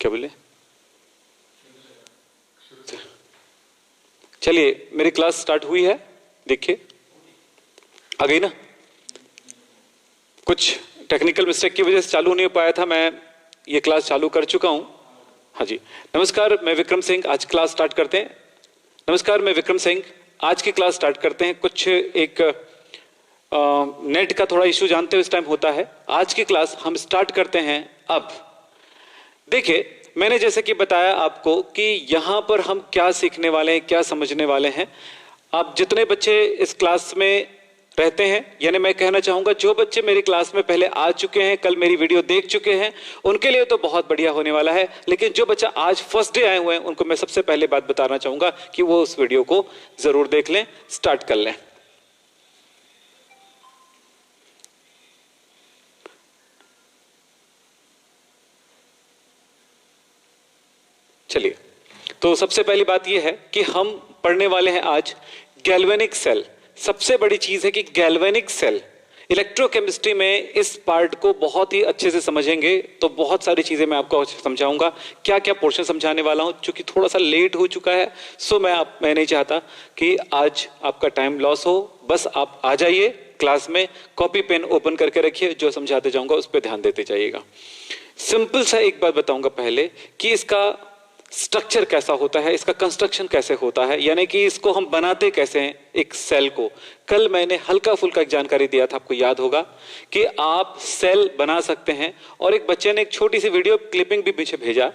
क्या बोले? चलिए, मेरी क्लास स्टार्ट हुई है, देखिए आ गई ना। कुछ टेक्निकल मिस्टेक की वजह से चालू नहीं हो पाया था, मैं ये क्लास चालू कर चुका हूं। हाँ जी, नमस्कार, मैं विक्रम सिंह। आज क्लास स्टार्ट करते हैं। नमस्कार, मैं विक्रम सिंह। आज की क्लास स्टार्ट करते हैं। कुछ एक नेट का थोड़ा इशू जानते हो इस टाइम होता है। आज की क्लास हम स्टार्ट करते हैं अब। देखिए, मैंने जैसे कि बताया आपको कि यहां पर हम क्या सीखने वाले हैं, क्या समझने वाले हैं। आप जितने बच्चे इस क्लास में रहते हैं, यानी मैं कहना चाहूंगा जो बच्चे मेरी क्लास में पहले आ चुके हैं, कल मेरी वीडियो देख चुके हैं, उनके लिए तो बहुत बढ़िया होने वाला है। लेकिन जो बच्चा आज फर्स्ट डे आए हुए हैं, उनको मैं सबसे पहले बात बताना चाहूंगा कि वो उस वीडियो को जरूर देख लें, स्टार्ट कर लें। चलिए, तो सबसे पहली बात यह है कि हम पढ़ने वाले हैं आज गैल्वेनिक सेल। सबसे बड़ी चीज है कि गैल्वेनिक सेल, इलेक्ट्रोकेमिस्ट्री में इस पार्ट को बहुत ही अच्छे से समझेंगे तो बहुत सारी चीजें मैं आपको समझाऊंगा। क्या क्या पोर्शन समझाने वाला हूं, क्योंकि थोड़ा सा लेट हो चुका है, सो मैं नहीं चाहता कि आज आपका टाइम लॉस हो। बस आप आ जाइए क्लास में, कॉपी पेन ओपन करके रखिए, जो समझाते जाऊंगा उस पर ध्यान देते जाइएगा। सिंपल सा एक बात बताऊंगा पहले कि इसका स्ट्रक्चर कैसा होता है, इसका कंस्ट्रक्शन कैसे होता है, यानी कि इसको हम बनाते कैसे हैं एक सेल को। कल मैंने हल्का फुल्का एक जानकारी दिया था, आपको याद होगा कि आप सेल बना सकते हैं। और एक बच्चे ने एक छोटी सी वीडियो क्लिपिंग भी पीछे भेजा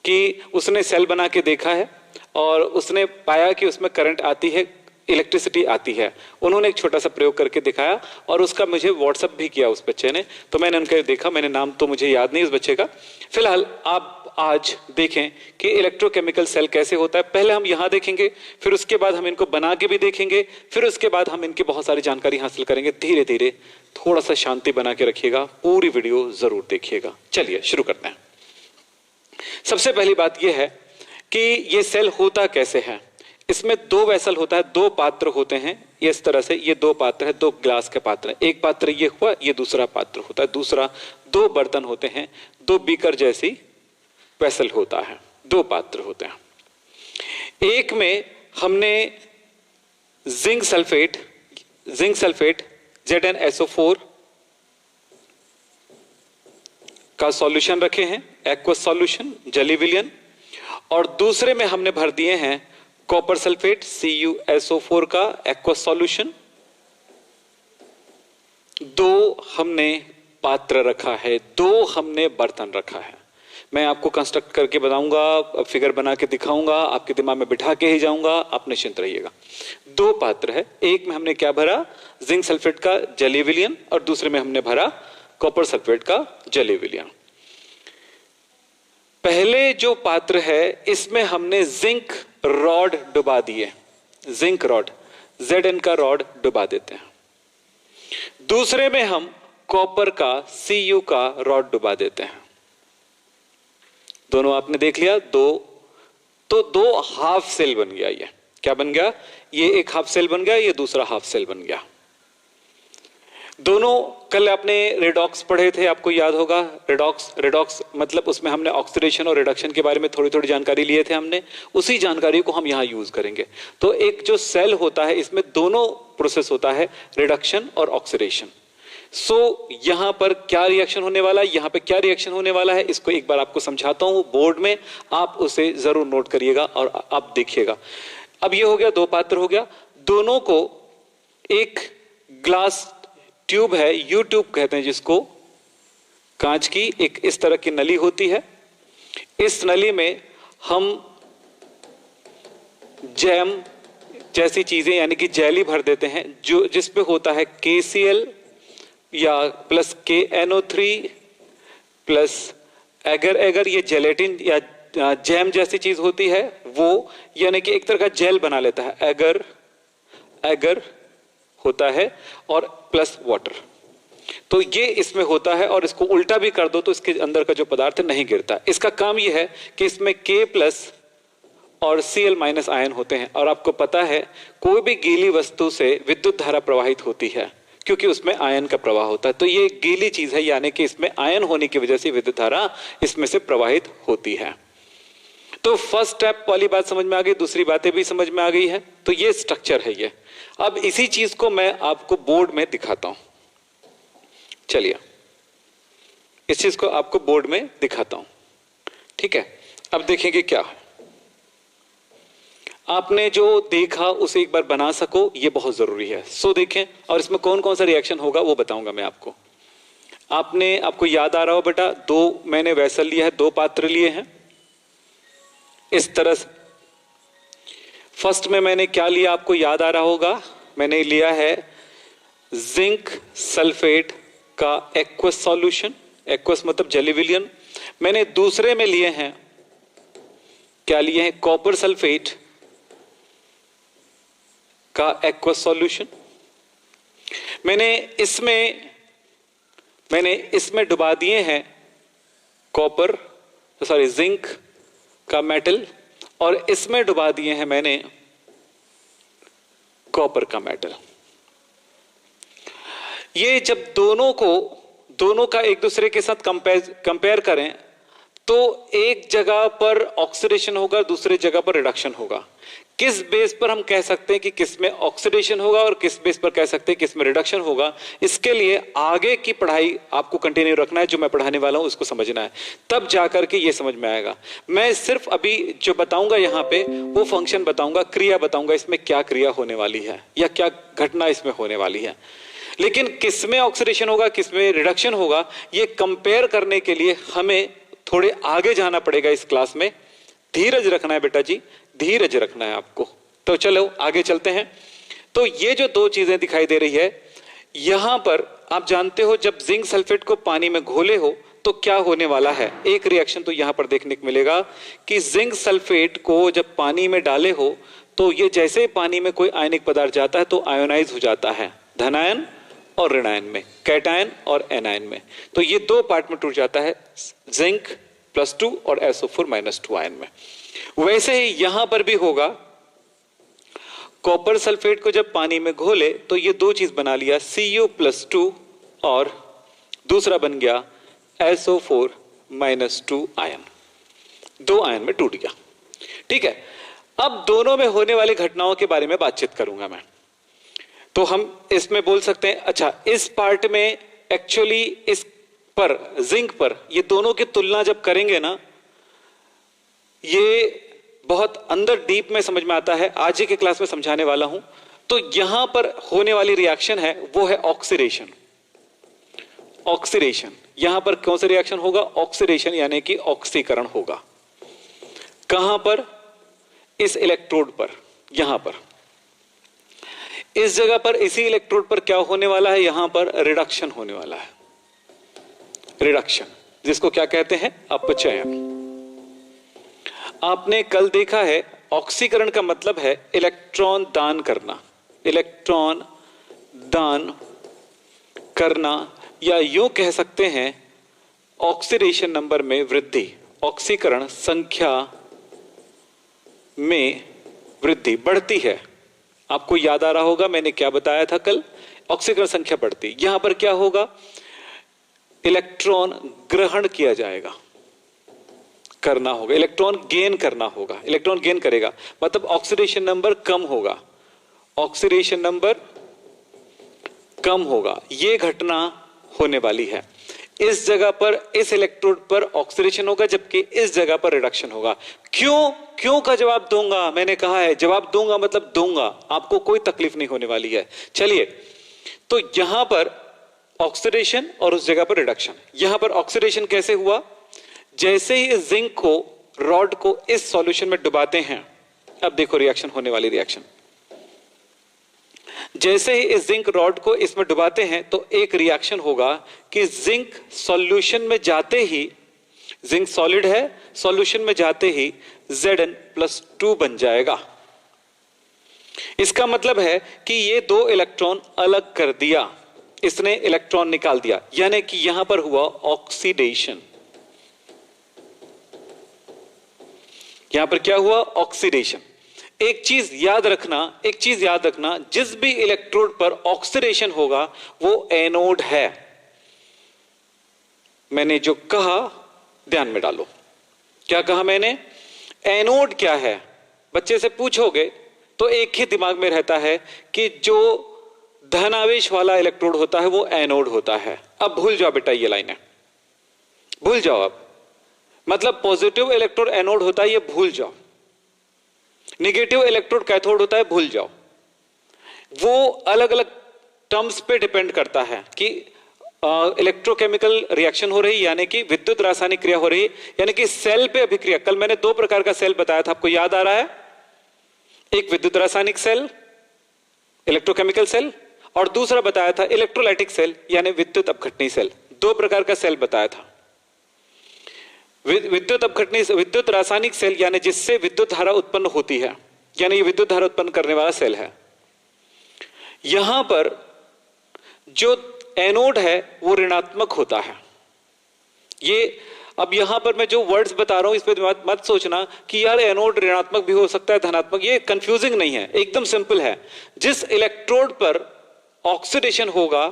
कि उसने सेल बना के देखा है और उसने पाया कि उसमें करंट आती है, इलेक्ट्रिसिटी आती है। उन्होंने एक छोटा सा प्रयोग करके दिखाया और उसका मुझे व्हाट्सएप भी किया उस बच्चे ने, तो मैंने उनका देखा। मैंने नाम तो मुझे याद नहीं उस बच्चे का। फिलहाल आप आज देखें कि इलेक्ट्रोकेमिकल सेल कैसे होता है। पहले हम यहां देखेंगे, फिर उसके बाद हम इनको बना के भी देखेंगे, फिर उसके बाद हम इनकी बहुत सारी जानकारी हासिल करेंगे धीरे धीरे। थोड़ा सा शांति बना के रखिएगा, पूरी वीडियो जरूर देखिएगा। चलिए शुरू करते हैं। सबसे पहली बात यह है कि ये सेल होता कैसे है। इसमें दो वेसल होता है, दो पात्र होते हैं इस तरह से। ये दो पात्र है, दो ग्लास के पात्र है। एक पात्र ये हुआ, ये दूसरा पात्र होता है। दूसरा दो बर्तन होते हैं, दो बीकर जैसी वेसल होता है, दो पात्र होते हैं। एक में हमने जिंक सल्फेट ZnSO4 का सॉल्यूशन रखे हैं, एक्वस सॉल्यूशन, जली विलियन। और दूसरे में हमने भर दिए हैं कॉपर सल्फेट CuSO4 का एक्वस सॉल्यूशन। दो हमने पात्र रखा है, दो हमने बर्तन रखा है। मैं आपको कंस्ट्रक्ट करके बताऊंगा, फिगर बना के दिखाऊंगा, आपके दिमाग में बिठा के ही जाऊंगा, आप निश्चिंत रहिएगा। दो पात्र है, एक में हमने क्या भरा, जिंक सल्फेट का जली विलियन, और दूसरे में हमने भरा कॉपर सल्फेट का जली विलियन। पहले जो पात्र है इसमें हमने जिंक रॉड डुबा दिए, जिंक रॉड, Zn का रॉड डुबा देते हैं। दूसरे में हम कॉपर का Cu का रॉड डुबा देते हैं। दोनों आपने देख लिया, दो हाफ सेल बन गया। ये क्या बन गया, ये एक हाफ सेल बन गया, ये दूसरा हाफ सेल बन गया। दोनों कल आपने रेडॉक्स पढ़े थे, आपको याद होगा। रेडॉक्स मतलब उसमें हमने ऑक्सीडेशन और रिडक्शन के बारे में थोड़ी थोड़ी जानकारी लिए थे हमने, उसी जानकारी को हम यहां यूज करेंगे। तो एक जो सेल होता है इसमें दोनों प्रोसेस होता है, रिडक्शन और ऑक्सीडेशन। सो यहां पर क्या रिएक्शन होने वाला है, यहां पे क्या रिएक्शन होने वाला है, इसको एक बार आपको समझाता हूं बोर्ड में, आप उसे जरूर नोट करिएगा और आप देखिएगा। अब ये हो गया, दो पात्र हो गया। दोनों को एक ग्लास ट्यूब है, यू ट्यूब कहते हैं जिसको, कांच की एक इस तरह की नली होती है। इस नली में हम जैम जैसी चीजें यानी कि जेली भर देते हैं, जो जिसपे होता है KCl या प्लस KNO3 प्लस एगर ये जेलेटिन या जैम जैसी चीज होती है वो, यानी कि एक तरह का जेल बना लेता है। एगर होता है और प्लस वाटर, तो ये इसमें होता है। और इसको उल्टा भी कर दो तो इसके अंदर का जो पदार्थ नहीं गिरता। इसका काम यह है कि इसमें K+ और Cl- आयन होते हैं। और आपको पता है कोई भी गीली वस्तु से विद्युत धारा प्रवाहित होती है, क्योंकि उसमें आयन का प्रवाह होता है। तो ये गीली चीज है, यानी कि इसमें आयन होने की वजह से विद्युत धारा इसमें से प्रवाहित होती है। तो फर्स्ट स्टेप वाली बात समझ में आ गई, दूसरी बातें भी समझ में आ गई है। तो ये स्ट्रक्चर है ये। अब इसी चीज को मैं आपको बोर्ड में दिखाता हूं। चलिए इस चीज को आपको बोर्ड में दिखाता हूं, ठीक है। अब देखेंगे क्या है। आपने जो देखा उसे एक बार बना सको, ये बहुत जरूरी है। सो देखें, और इसमें कौन कौन सा रिएक्शन होगा वो बताऊंगा मैं आपको। आपको याद आ रहा हो बेटा, दो मैंने वेसल लिया है, दो पात्र लिए हैं इस तरह से। फर्स्ट में मैंने क्या लिया आपको याद आ रहा होगा, मैंने लिया है जिंक सल्फेट का एक्वस सॉल्यूशन, एक्वस मतलब जली विलयन। मैंने दूसरे में लिए हैं, क्या लिए हैं, कॉपर सल्फेट का एक्वस सॉल्यूशन। मैंने इसमें डुबा दिए हैं कॉपर, सॉरी जिंक का मेटल, और इसमें डुबा दिए हैं मैंने कॉपर का मेटल। ये जब दोनों का एक दूसरे के साथ कंपेयर करें तो एक जगह पर ऑक्सीडेशन होगा, दूसरे जगह पर रिडक्शन होगा। किस बेस पर हम कह सकते हैं कि किस में ऑक्सीडेशन होगा और किस बेस पर कह सकते हैं किस में रिडक्शन होगा, इसके लिए आगे की पढ़ाई आपको कंटिन्यू रखना है। जो मैं पढ़ाने वाला हूं उसको समझना है, तब जाकर के ये समझ में आएगा। मैं सिर्फ अभी जो बताऊंगा यहां पे वो फंक्शन बताऊंगा, क्रिया बताऊंगा, इसमें क्या क्रिया होने वाली है या क्या घटना इसमें होने वाली है। लेकिन किस में ऑक्सीडेशन होगा किस में रिडक्शन होगा, ये कंपेयर करने के लिए हमें थोड़े आगे जाना पड़ेगा इस क्लास में। धीरज रखना है बेटा जी, धीरज रखना है आपको। तो चलो आगे चलते हैं। तो ये जो दो चीजें दिखाई दे रही है यहां पर, आप जानते हो जब जिंक सल्फेट को पानी में घोले हो तो क्या होने वाला है। एक रिएक्शन तो यहां पर देखने को मिलेगा कि जिंक सल्फेट को जब पानी में डाले हो तो ये जैसे ही पानी में कोई आयनिक पदार्थ जाता है तो आयोनाइज हो जाता है, धनायन और ऋणायन में, कैटायन और एनायन में। तो ये दो पार्ट में टूट जाता है, जिंक +2 और SO4 -2 आयन में। वैसे ही यहां पर भी होगा, कॉपर सल्फेट को जब पानी में घोले तो ये दो चीज बना लिया, Cu+2 और दूसरा बन गया SO4 -2 आयन, दो आयन में टूट गया। ठीक है, अब दोनों में होने वाली घटनाओं के बारे में बातचीत करूंगा मैं। तो हम इसमें बोल सकते हैं, अच्छा इस पार्ट में एक्चुअली इस पर जिंक पर ये दोनों की तुलना जब करेंगे ना, ये बहुत अंदर डीप में समझ में आता है, आज ही के क्लास में समझाने वाला हूं। तो यहां पर होने वाली रिएक्शन है वो है ऑक्सीडेशन। ऑक्सीडेशन यहां पर कौन सा रिएक्शन होगा, ऑक्सीडेशन यानी कि ऑक्सीकरण होगा। कहां पर, इस इलेक्ट्रोड पर, यहां पर इस जगह पर, इसी इलेक्ट्रोड पर क्या होने वाला है, यहां पर रिडक्शन होने वाला है। रिडक्शन जिसको क्या कहते हैं, अपचयन। आपने कल देखा है ऑक्सीकरण का मतलब है इलेक्ट्रॉन दान करना, इलेक्ट्रॉन दान करना, या यूं कह सकते हैं ऑक्सीडेशन नंबर में वृद्धि, ऑक्सीकरण संख्या में वृद्धि बढ़ती है। आपको याद आ रहा होगा मैंने क्या बताया था कल, ऑक्सीकरण संख्या बढ़ती। यहां पर क्या होगा, इलेक्ट्रॉन ग्रहण किया जाएगा, करना होगा, इलेक्ट्रॉन गेन करना होगा, इलेक्ट्रॉन गेन करेगा मतलब ऑक्सीडेशन नंबर कम होगा, ऑक्सीडेशन नंबर कम होगा। यह घटना होने वाली है। इस जगह पर, इस इलेक्ट्रोड पर ऑक्सीडेशन होगा जबकि इस जगह पर रिडक्शन होगा। क्यों का जवाब दूंगा, मैंने कहा है जवाब दूंगा मतलब दूंगा, आपको कोई तकलीफ नहीं होने वाली है। चलिए, तो यहां पर ऑक्सीडेशन और उस जगह पर रिडक्शन। यहां पर ऑक्सीडेशन कैसे हुआ, जैसे ही इस जिंक को, रॉड को इस सॉल्यूशन में डुबाते हैं, अब देखो रिएक्शन होने वाली, रिएक्शन जैसे ही इस जिंक रॉड को इसमें डुबाते हैं तो एक रिएक्शन होगा कि जिंक सॉल्यूशन में जाते ही, जिंक सॉलिड है, सॉल्यूशन में जाते ही Zn+2 बन जाएगा। इसका मतलब है कि ये दो इलेक्ट्रॉन अलग कर दिया, इसने इलेक्ट्रॉन निकाल दिया, यानी कि यहां पर हुआ ऑक्सीडेशन। यहां पर क्या हुआ, ऑक्सीडेशन। एक चीज याद रखना, जिस भी इलेक्ट्रोड पर ऑक्सीडेशन होगा वो एनोड है। मैंने जो कहा ध्यान में डालो। क्या कहा मैंने? एनोड क्या है? बच्चे से पूछोगे तो एक ही दिमाग में रहता है कि जो धनावेश वाला इलेक्ट्रोड होता है वो एनोड होता है। अब भूल जाओ बेटा, ये लाइनें भूल जाओ। अब मतलब पॉजिटिव इलेक्ट्रोड एनोड होता है, ये भूल जाओ। नेगेटिव इलेक्ट्रोड कैथोड होता है, भूल जाओ। वो अलग अलग टर्म्स पे डिपेंड करता है कि इलेक्ट्रोकेमिकल रिएक्शन हो रही, यानी कि विद्युत रासायनिक क्रिया हो रही, यानी कि सेल पे अभिक्रिया। कल मैंने दो प्रकार का सेल बताया था, आपको याद आ रहा है? एक विद्युत रासायनिक सेल, इलेक्ट्रोकेमिकल सेल, और दूसरा बताया था इलेक्ट्रोलाइटिक सेल यानी विद्युत अपघटनी सेल। दो प्रकार का सेल बताया था। विद्युत रासायनिक सेल यानी जिससे विद्युत धारा उत्पन्न होती है, यानी ये विद्युत धारा उत्पन्न करने वाला सेल है। यहां पर जो एनोड है वो ऋणात्मक होता है। ये अब यहां पर मैं जो वर्ड्स बता रहा हूं इस पे मत सोचना कि यार एनोड ऋणात्मक भी हो सकता है, धनात्मक। ये कंफ्यूजिंग नहीं है, एकदम सिंपल है। जिस इलेक्ट्रोड पर ऑक्सीडेशन होगा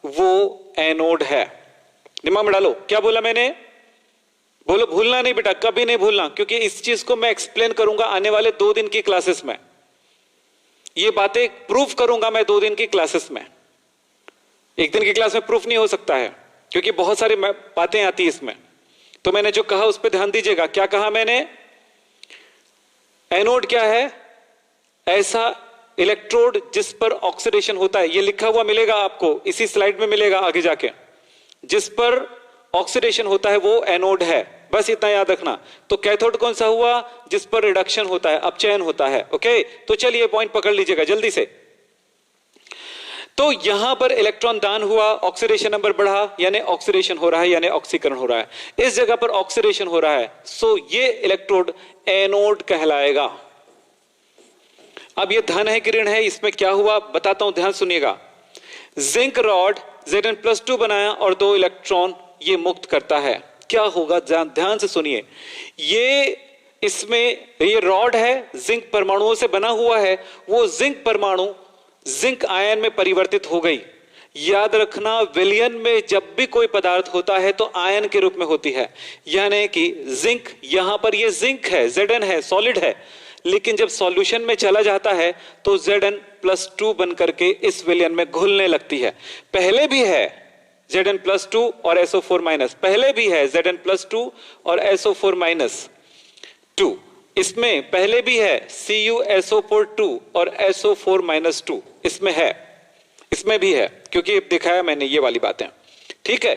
वो एनोड है। दिमाग में डालो। क्या बोला मैंने? बोलो, भूलना नहीं बेटा, कभी नहीं भूलना, क्योंकि इस चीज को मैं एक्सप्लेन करूंगा आने वाले 2 दिन की क्लासेस में। ये बातें प्रूफ करूंगा मैं 2 दिन की क्लासेस में। एक दिन की क्लास में प्रूफ नहीं हो सकता है, क्योंकि बहुत सारी बातें आती है इसमें। तो मैंने जो कहा उस पर ध्यान दीजिएगा। क्या कहा मैंने? एनोड क्या है? ऐसा इलेक्ट्रोड जिस पर ऑक्सीडेशन होता है। ये लिखा हुआ मिलेगा आपको, इसी स्लाइड में मिलेगा आगे जाके। जिस पर ऑक्सीडेशन होता है वो एनोड है, बस इतना याद रखना। तो कैथोड कौन सा हुआ? जिस पर रिडक्शन होता है, अपचयन होता है। ओके, तो चलिए पॉइंट पकड़ लीजिएगा जल्दी से। तो यहां पर इलेक्ट्रॉन दान हुआ, ऑक्सीडेशन नंबर बढ़ा, यानी ऑक्सीडेशन हो रहा है, यानी ऑक्सीकरण हो रहा है। इस जगह पर ऑक्सीडेशन हो रहा है, सो ये इलेक्ट्रोड एनोड कहलाएगा। अब ये धन है कि ऋण है, इसमें क्या हुआ बताता हूं, ध्यान सुनिएगा। जिंक रॉड Zn+2 बनाया और 2 इलेक्ट्रॉन ये मुक्त करता है। क्या होगा ध्यान से सुनिए। ये इसमें ये रॉड है, जिंक परमाणुओं से बना हुआ है। वो जिंक परमाणु जिंक आयन में परिवर्तित हो गई। याद रखना, विलयन में जब भी कोई पदार्थ होता है तो आयन के रूप में होती है। यानी कि जिंक, यहां पर ये जिंक है, Zn है, सॉलिड है, लेकिन जब सॉल्यूशन में चला जाता है तो Zn+2 बन करके इस विलयन में घुलने लगती है। पहले भी है Zn+2 और SO4-, पहले भी है Zn+2 और SO4-2। इसमें पहले भी है CuSO4-2 और SO4-2, इसमें है, इसमें भी है, क्योंकि दिखाया मैंने ये वाली बातें। ठीक है,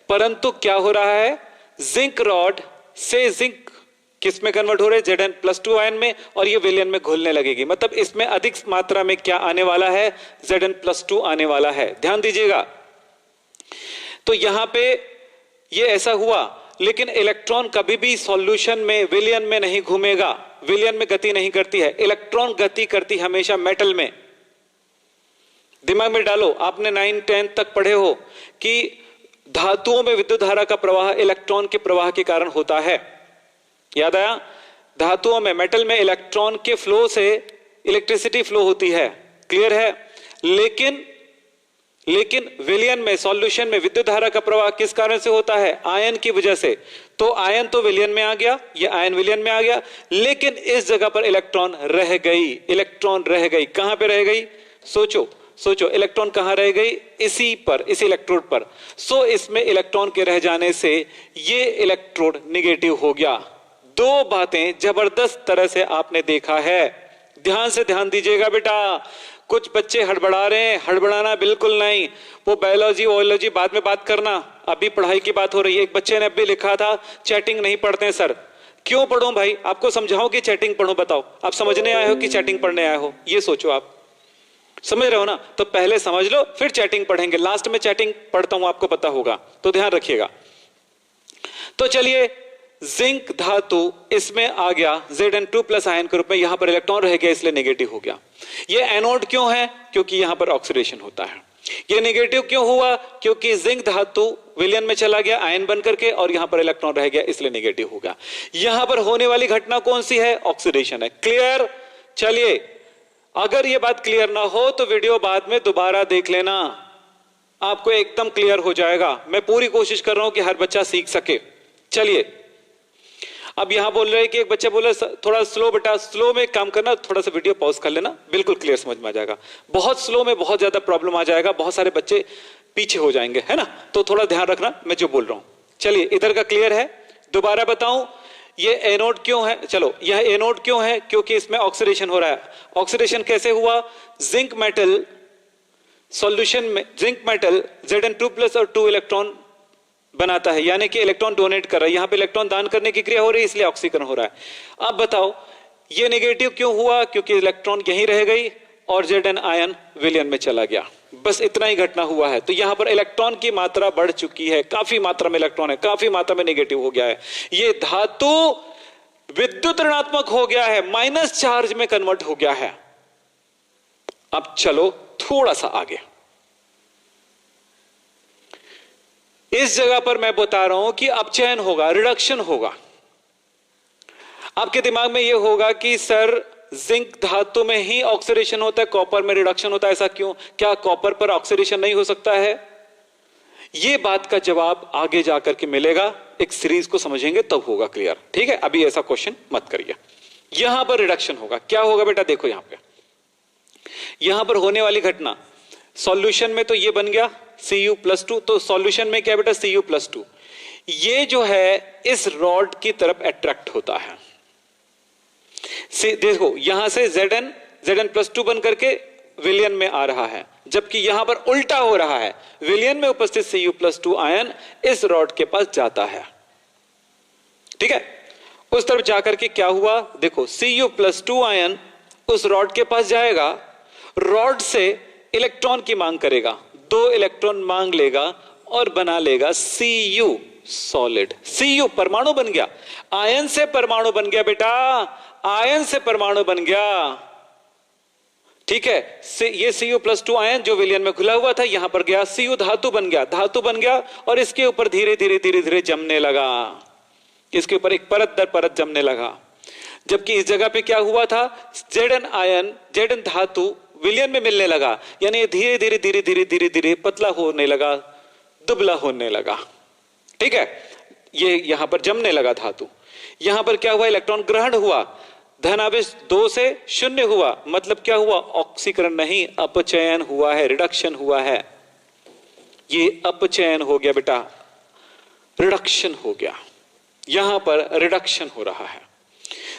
परंतु क्या हो रहा है? जिंक रॉड से जिंक किस में कन्वर्ट हो रहे? Zn+2 आयन में, और ये विलयन में घुलने लगेगी। मतलब इसमें अधिक मात्रा में क्या आने वाला है? Zn+2 आने वाला है। ध्यान दीजिएगा। तो यहां पे ये ऐसा हुआ, लेकिन इलेक्ट्रॉन कभी भी सॉल्यूशन में विलयन में नहीं घूमेगा, विलयन में गति नहीं करती है। इलेक्ट्रॉन गति करती हमेशा मेटल में। दिमाग में डालो, आपने 9-10 तक पढ़े हो कि धातुओं में विद्युत धारा का प्रवाह इलेक्ट्रॉन के प्रवाह के कारण होता है। याद आया? धातुओं में, मेटल में इलेक्ट्रॉन के फ्लो से इलेक्ट्रिसिटी फ्लो होती है। क्लियर है? लेकिन विलयन में, सॉल्यूशन में विद्युत धारा का प्रवाह किस कारण से होता है? आयन की वजह से। तो आयन तो विलयन में आ गया, ये आयन विलयन में आ गया, लेकिन इस जगह पर इलेक्ट्रॉन रह गई। इलेक्ट्रॉन रह गई, कहां पे रह गई? सोचो इलेक्ट्रॉन कहां रह गई? इसी पर, इस इलेक्ट्रोड पर। सो इसमें इलेक्ट्रॉन के रह जाने से ये इलेक्ट्रोड निगेटिव हो गया। 2 बातें जबरदस्त तरह से आपने देखा है। ध्यान दीजिएगा बेटा। कुछ बच्चे हड़बड़ा रहे हैं, हड़बड़ाना बिल्कुल नहीं। वो बायोलॉजी वोलॉजी बाद में बात करना, अभी पढ़ाई की बात हो रही है। एक बच्चे ने अभी लिखा था चैटिंग नहीं पढ़ते हैं सर। क्यों पढ़ो भाई? आपको समझाओ कि चैटिंग पढ़ो? बताओ, आप समझने आए हो कि चैटिंग पढ़ने आए हो? ये सोचो, आप समझ रहे हो ना? तो पहले समझ लो, फिर चैटिंग पढ़ेंगे। लास्ट में चैटिंग पढ़ता हूं, आपको पता होगा, तो ध्यान रखिएगा। तो चलिए, जिंक धातु इसमें आ गया Zn2+ आयन के रूप में। यहां पर इलेक्ट्रॉन रह गया, इसलिए नेगेटिव हो गया। ये एनोड क्यों है? क्योंकि यहां पर ऑक्सीडेशन होता है। ये नेगेटिव क्यों हुआ? क्योंकि जिंक धातु विलयन में चला गया आयन बन करके, और यहां पर इलेक्ट्रॉन रह गया, इसलिए नेगेटिव हो गया। यहां पर होने वाली घटना कौन सी है? ऑक्सीडेशन है। क्लियर? चलिए, अगर ये बात क्लियर ना हो तो वीडियो बाद में दोबारा देख लेना, आपको एकदम क्लियर हो जाएगा। मैं पूरी कोशिश कर रहा हूं कि हर बच्चा सीख सके। चलिए, अब यहां बोल रहे हैं कि एक बच्चा बोला थोड़ा स्लो बेटा, स्लो में काम करना, थोड़ा सा वीडियो पॉज कर लेना, बिल्कुल क्लियर समझ में आ जाएगा। बहुत स्लो में बहुत ज्यादा प्रॉब्लम आ जाएगा, बहुत सारे बच्चे पीछे हो जाएंगे, है ना, तो थोड़ा ध्यान रखना मैं जो बोल रहा हूं। चलिए, इधर का क्लियर है, दोबारा बताऊं ये एनोड क्यों है। चलो, यह एनोड क्यों है, क्योंकि इसमें ऑक्सीडेशन हो रहा है। ऑक्सीडेशन कैसे हुआ, जिंक मेटल सॉल्यूशन में, जिंक मेटल Zn2+ और 2 इलेक्ट्रॉन बनाता है, यानी कि इलेक्ट्रॉन डोनेट कर रहा है, यहां पे इलेक्ट्रॉन दान करने की क्रिया हो रही है, इसलिए ऑक्सीकरण हो रहा है। अब बताओ ये नेगेटिव क्यों हुआ, क्योंकि इलेक्ट्रॉन यहीं रह गई और Zn आयन विलयन में चला गया। बस इतना ही घटना हुआ है। तो यहां पर इलेक्ट्रॉन की मात्रा बढ़ चुकी है, काफी मात्रा में इलेक्ट्रॉन है, काफी मात्रा में नेगेटिव हो गया है। ये धातु विद्युत ऋणात्मक हो गया है, माइनस चार्ज में कन्वर्ट हो गया है। अब चलो थोड़ा सा आगे, इस जगह पर मैं बता रहा हूं कि अपचयन होगा, रिडक्शन होगा। आपके दिमाग में यह होगा कि सर जिंक धातु में ही ऑक्सीडेशन होता है, कॉपर में रिडक्शन होता है, ऐसा क्यों, क्या कॉपर पर ऑक्सीडेशन नहीं हो सकता है? यह बात का जवाब आगे जाकर के मिलेगा, एक सीरीज को समझेंगे तब होगा क्लियर, ठीक है। अभी ऐसा क्वेश्चन मत करिए। यहां पर रिडक्शन होगा, क्या होगा बेटा, देखो यहां पे, यहां पर होने वाली घटना, सॉल्यूशन में तो ये बन गया Cu+2, तो सॉल्यूशन में क्या बेटा, Cu+2, ये जो है इस रॉड की तरफ अट्रैक्ट होता है। देखो यहां से Zn+2 बन करके विलयन में आ रहा है, जबकि यहां पर उल्टा हो रहा है, विलयन में उपस्थित Cu+2 आयन इस रॉड के पास जाता है, ठीक है। उस तरफ जाकर के क्या हुआ, देखो Cu+2 आयन उस रॉड के पास जाएगा, रॉड से इलेक्ट्रॉन की मांग करेगा, 2 इलेक्ट्रॉन मांग लेगा और बना लेगा Cu सॉलिड। Cu परमाणु बन गया, आयन से परमाणु बन गया बेटा, आयन से परमाणु बन गया, ठीक है। ये Cu+2 आयन जो विलयन में घुला हुआ था यहां पर गया, Cu धातु बन गया, धातु बन गया और इसके ऊपर धीरे धीरे धीरे धीरे जमने लगा, इसके ऊपर एक परत दर परत जमने लगा। जबकि इस जगह पे क्या हुआ था, Zn आयन, Zn धातु विलयन में मिलने लगा, यानी धीरे धीरे धीरे धीरे धीरे धीरे पतला होने लगा, दुबला होने लगा, ठीक है। ये यहां पर जमने लगा धातु। यहां पर क्या हुआ, इलेक्ट्रॉन ग्रहण हुआ, धन आवेश 2 से 0 हुआ, मतलब क्या हुआ, ऑक्सीकरण नहीं, अपचयन हुआ है, रिडक्शन हुआ है। ये अपचयन हो गया बेटा, रिडक्शन हो गया, यहां पर रिडक्शन हो रहा है।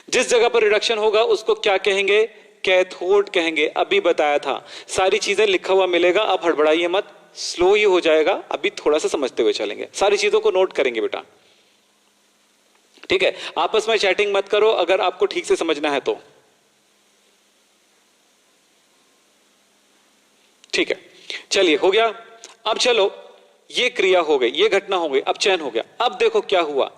जिस जगह पर रिडक्शन होगा उसको क्या कहेंगे, कैथोड कहेंगे। अभी बताया था, सारी चीजें लिखा हुआ मिलेगा, आप हड़बड़ाइए मत, स्लो ही हो जाएगा, अभी थोड़ा सा समझते हुए चलेंगे, सारी चीजों को नोट करेंगे बेटा, ठीक है। आपस में चैटिंग मत करो अगर आपको ठीक से समझना है तो, ठीक है। चलिए हो गया। अब चलो, ये क्रिया हो गई, ये घटना हो गई, अपचयन हो गया। अब देखो क्या हुआ,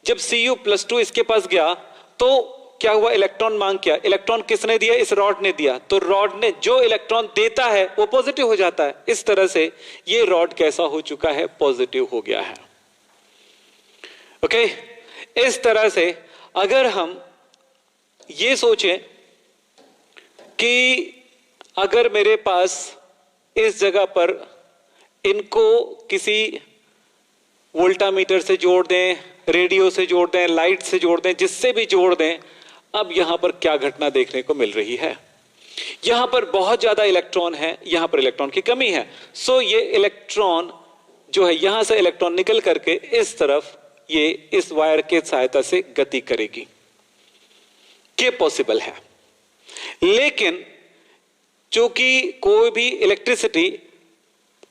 जब Cu+2 इसके पास गया तो क्या हुआ, इलेक्ट्रॉन मांग किया, इलेक्ट्रॉन किसने दिया, इस रॉड ने दिया, तो रॉड ने जो इलेक्ट्रॉन देता है वो पॉजिटिव हो जाता है। इस तरह से ये रॉड कैसा हो चुका है, पॉजिटिव हो गया है, ओके। इस तरह से अगर हम ये सोचें कि अगर मेरे पास इस जगह पर इनको किसी वोल्टामीटर से जोड़ दें, रेडियो से जोड़ दें, लाइट से जोड़ दें, जिससे भी जोड़ दें, अब यहां पर क्या घटना देखने को मिल रही है, यहां पर बहुत ज्यादा इलेक्ट्रॉन है, यहां पर इलेक्ट्रॉन की कमी है। सो ये इलेक्ट्रॉन जो है, यहां से इलेक्ट्रॉन निकल करके इस तरफ ये इस वायर के सहायता से गति करेगी, ये पॉसिबल है। लेकिन चूंकि कोई भी इलेक्ट्रिसिटी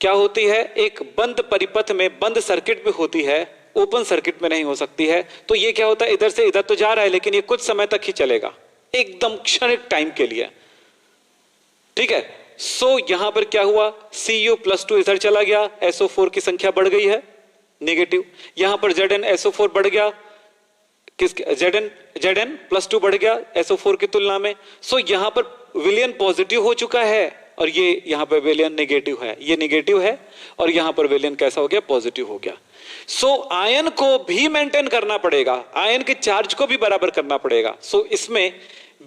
क्या होती है, एक बंद परिपथ में, बंद सर्किट में होती है, ओपन सर्किट में नहीं हो सकती है। तो ये क्या होता है, इधर से इधर तो जा रहा है, लेकिन ये कुछ समय तक ही चलेगा, एकदम क्षणिक टाइम के लिए, ठीक है। सो यहां पर क्या हुआ, Cu+2 इधर चला गया, SO4 की संख्या बढ़ गई है, नेगेटिव। यहां पर ZnSO4 बढ़ गया, Zn+2 बढ़ गया SO4 की तुलना में। सो यहां पर विलयन पॉजिटिव हो चुका है और ये यहां पर विलयन नेगेटिव है, ये नेगेटिव है और यहां पर विलयन कैसा हो गया, पॉजिटिव हो गया। सो आयन को भी मेंटेन करना पड़ेगा, आयन के चार्ज को भी बराबर करना पड़ेगा। सो इसमें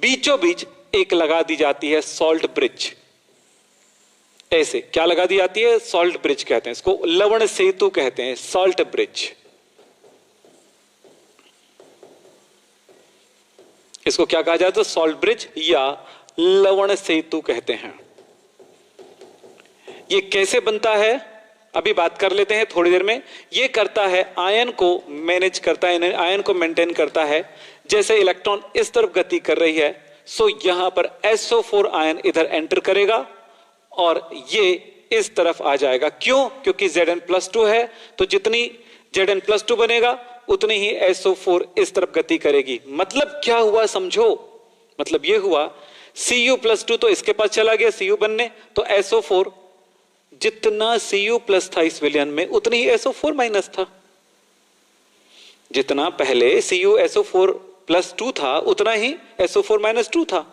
बीचों बीच एक लगा दी जाती है सॉल्ट ब्रिज। ऐसे क्या लगा दी जाती है? सॉल्ट ब्रिज कहते हैं इसको, लवण सेतु कहते हैं, सॉल्ट ब्रिज। इसको क्या कहा जाता है? सॉल्ट ब्रिज या लवण सेतु कहते हैं। ये कैसे बनता है अभी बात कर लेते हैं थोड़ी देर में। ये करता है, आयन को मैनेज करता है, आयन को मेंटेन करता है। जैसे इलेक्ट्रॉन इस तरफ गति कर रही है, सो यहां पर SO4 आयन इधर एंटर करेगा और ये इस तरफ आ जाएगा। क्यों? क्योंकि Zn+2 है, तो जितनी Zn+2 बनेगा उतनी ही SO4 इस तरफ गति करेगी। मतलब क्या हुआ समझो? मतलब ये हुआ Cu+2 तो इसके पास चला गया Cu बनने, तो SO4 जितना Cu+ था इस विलयन में उतनी ही SO4- था। जितना पहले CuSO4+2 था उतना ही SO4-2 था।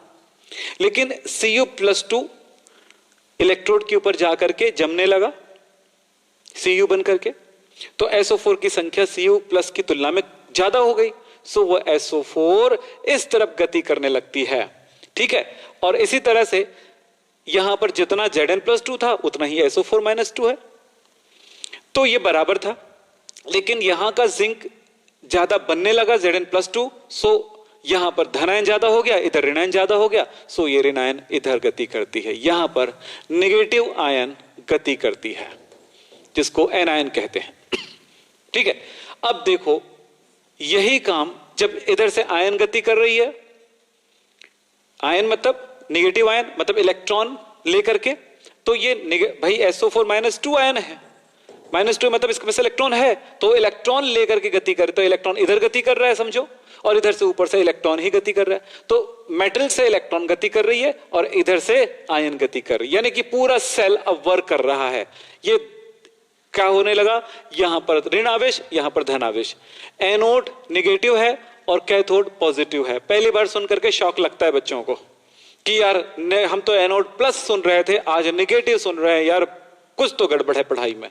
लेकिन Cu+2 इलेक्ट्रोड के ऊपर जाकर के जमने लगा Cu बन करके, तो SO4 की संख्या Cu+ की तुलना में ज्यादा हो गई, सो वो SO4 इस तरफ गति करने लगती है। ठीक है, और इसी तरह से यहां पर जितना Zn+2 था उतना ही SO4-2 है, तो ये बराबर था। लेकिन यहां का जिंक ज्यादा बनने लगा Zn+2, सो यहां पर धनायन ज्यादा हो गया, इधर ऋणायन ज्यादा हो गया, सो ये ऋणायन इधर गति करती है। यहां पर नेगेटिव आयन गति करती है, जिसको एनायन कहते हैं। ठीक है, अब देखो यही काम जब इधर से आयन गति कर रही है, आयन मतलब नेगेटिव आयन मतलब इलेक्ट्रॉन लेकर के, तो ये भाई SO4-2 आयन है, -2 मतलब इसके पास इलेक्ट्रॉन है, तो इलेक्ट्रॉन लेकर के गति करे, तो इलेक्ट्रॉन इधर गति कर रहा है समझो, और इधर से ऊपर से इलेक्ट्रॉन ही गति कर रहा है। तो मेटल से इलेक्ट्रॉन गति कर रही है और इधर से आयन गति कर रही है, यानी कि पूरा सेल अब वर्क कर रहा है। ये क्या होने लगा? यहां पर ऋण आवेश, यहां पर धन आवेश। एनोड नेगेटिव है और कैथोड पॉजिटिव है। पहली बार सुन करके शॉक लगता है बच्चों को कि यार हम तो एनोड प्लस सुन रहे थे, आज नेगेटिव सुन रहे हैं, यार कुछ तो गड़बड़ है पढ़ाई में।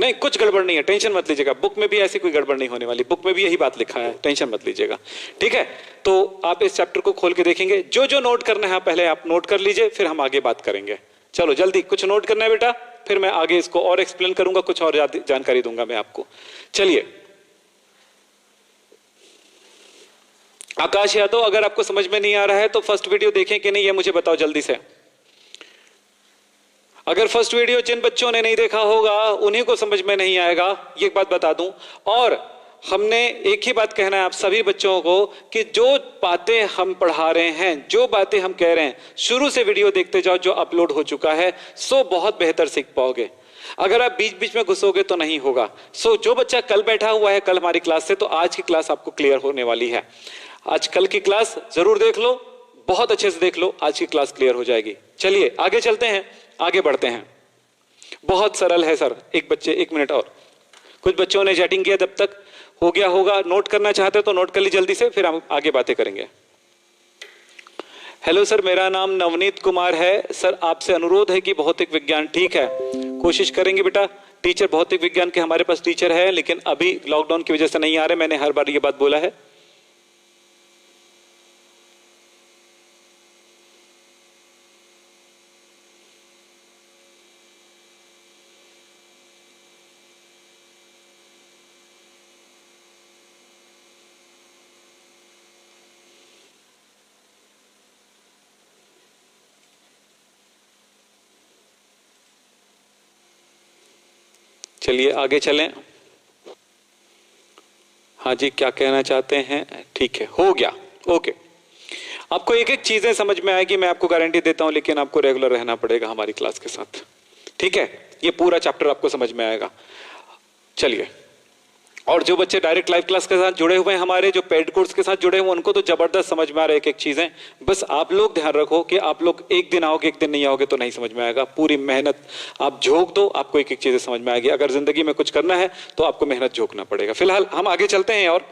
नहीं, कुछ गड़बड़ नहीं है, टेंशन मत लीजिएगा, बुक में भी ऐसी कोई गड़बड़ नहीं होने वाली, बुक में भी यही बात लिखा है, टेंशन मत लीजिएगा। ठीक है, तो आप इस चैप्टर को खोल के देखेंगे, जो जो नोट करना है पहले आप नोट कर लीजिए, फिर हम आगे बात करेंगे। चलो जल्दी कुछ नोट करना है बेटा, फिर मैं आगे इसको और एक्सप्लेन करूंगा, कुछ और जानकारी दूंगा मैं आपको। चलिए, आकाश यादव, अगर आपको समझ में नहीं आ रहा है तो फर्स्ट वीडियो देखें कि नहीं, ये मुझे बताओ जल्दी से। अगर फर्स्ट वीडियो जिन बच्चों ने नहीं देखा होगा उन्हीं को समझ में नहीं आएगा, ये एक बात बता दूं। और हमने एक ही बात कहना है आप सभी बच्चों को कि जो बातें हम पढ़ा रहे हैं, जो बातें हम कह रहे हैं, शुरू से वीडियो देखते जाओ जो अपलोड हो चुका है, सो बहुत बेहतर सीख पाओगे। अगर आप बीच बीच में घुसोगे तो नहीं होगा। सो जो बच्चा कल बैठा हुआ है कल हमारी क्लास से, तो आज की क्लास आपको क्लियर होने वाली है। आज कल की क्लास जरूर देख लो, बहुत अच्छे से देख लो, आज की क्लास क्लियर हो जाएगी। चलिए आगे चलते हैं, आगे बढ़ते हैं। बहुत सरल है सर, एक मिनट और। कुछ बच्चों ने चैटिंग किया, जब तक हो गया होगा, नोट करना चाहते तो नोट कर ली जल्दी से, फिर हम आगे बातें करेंगे। हेलो सर, मेरा नाम नवनीत कुमार है। सर आपसे अनुरोध है कि भौतिक विज्ञान, ठीक है कोशिश करेंगे बेटा। टीचर भौतिक विज्ञान के हमारे पास टीचर है, लेकिन अभी लॉकडाउन की वजह से नहीं आ रहे, मैंने हर बार ये बात बोला है। चलिए आगे चलें। हाँ जी, क्या कहना चाहते हैं? ठीक है, हो गया, ओके। आपको एक एक चीजें समझ में आएगी, मैं आपको गारंटी देता हूं, लेकिन आपको रेगुलर रहना पड़ेगा हमारी क्लास के साथ। ठीक है, ये पूरा चैप्टर आपको समझ में आएगा। चलिए, और जो बच्चे डायरेक्ट लाइव क्लास के साथ जुड़े हुए हैं, हमारे जो पेड कोर्स के साथ जुड़े हुए, उनको तो जबरदस्त समझ में आ रहा है एक एक चीजें। बस आप लोग ध्यान रखो कि आप लोग एक दिन आओगे एक दिन नहीं आओगे तो नहीं समझ में आएगा। पूरी मेहनत आप झोंक दो, आपको एक एक चीजें समझ में आएगी। अगर जिंदगी में कुछ करना है तो आपको मेहनत झोंकना पड़ेगा। फिलहाल हम आगे चलते हैं, और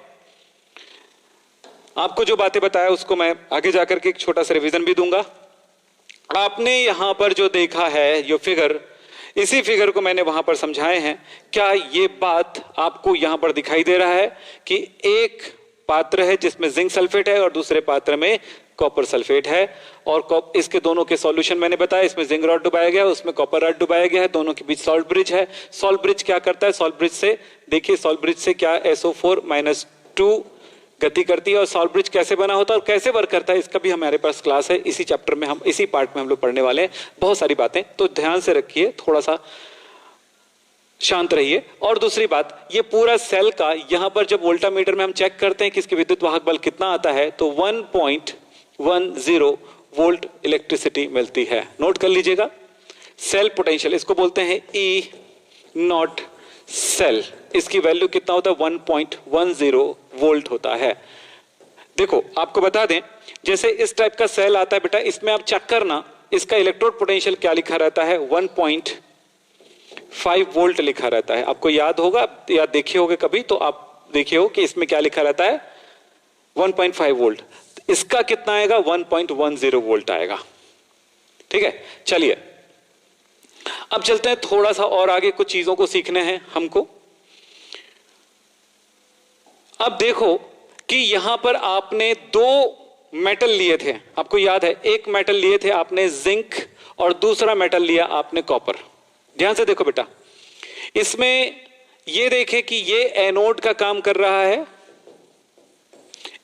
आपको जो बातें बताया उसको मैं आगे जाकर के एक छोटा सा रिविजन भी दूंगा। आपने यहां पर जो देखा है ये फिगर, इसी फिगर को मैंने वहां पर समझाए हैं। क्या ये बात आपको यहां पर दिखाई दे रहा है कि एक पात्र है जिसमें जिंक सल्फेट है और दूसरे पात्र में कॉपर सल्फेट है, और इसके दोनों के सॉल्यूशन मैंने बताया, इसमें जिंक रॉड डुबाया गया है, उसमें कॉपर रॉड डुबाया गया है, दोनों के बीच सॉल्ट ब्रिज है। सॉल्ट ब्रिज क्या करता है? सॉल्ट ब्रिज से देखिए, सॉल्ट ब्रिज से क्या SO4-2 गति करती है, और सॉल्ट ब्रिज कैसे बना होता है और कैसे वर्क करता है, इसका भी हमारे पास क्लास है। इसी चैप्टर में हम, इसी पार्ट में हम लोग पढ़ने वाले हैं बहुत सारी बातें, तो ध्यान से रखिए, थोड़ा सा शांत रहिए। और दूसरी बात, ये पूरा सेल का यहां पर जब वोल्टामीटर में हम चेक करते हैं कि इसकी विद्युत वाहक बल कितना आता है, तो 1.10 वोल्ट इलेक्ट्रिसिटी मिलती है। नोट कर लीजिएगा, सेल पोटेंशियल इसको बोलते हैं E0 सेल, इसकी वैल्यू कितना होता है? 1.10 वोल्ट होता है। देखो आपको बता दें, जैसे इस टाइप का सेल आता है बेटा, इसमें आप चेक करना, इसका इलेक्ट्रोड पोटेंशियल क्या लिखा रहता है? 1.5 वोल्ट लिखा रहता है। आपको याद होगा या देखे होगे कभी, तो आप देखिए हो कि इसमें क्या लिखा रहता है? 1.5 वोल्ट। इसका कितना आएगा? 1.10 वोल्ट आएगा। ठीक है, चलिए अब चलते हैं थोड़ा सा और आगे, कुछ चीजों को सीखने हैं हमको। अब देखो कि यहां पर आपने दो मेटल लिए थे, आपको याद है, एक मेटल लिए थे आपने जिंक और दूसरा मेटल लिया आपने कॉपर। ध्यान से देखो बेटा, इसमें ये देखे कि ये एनोड का काम कर रहा है,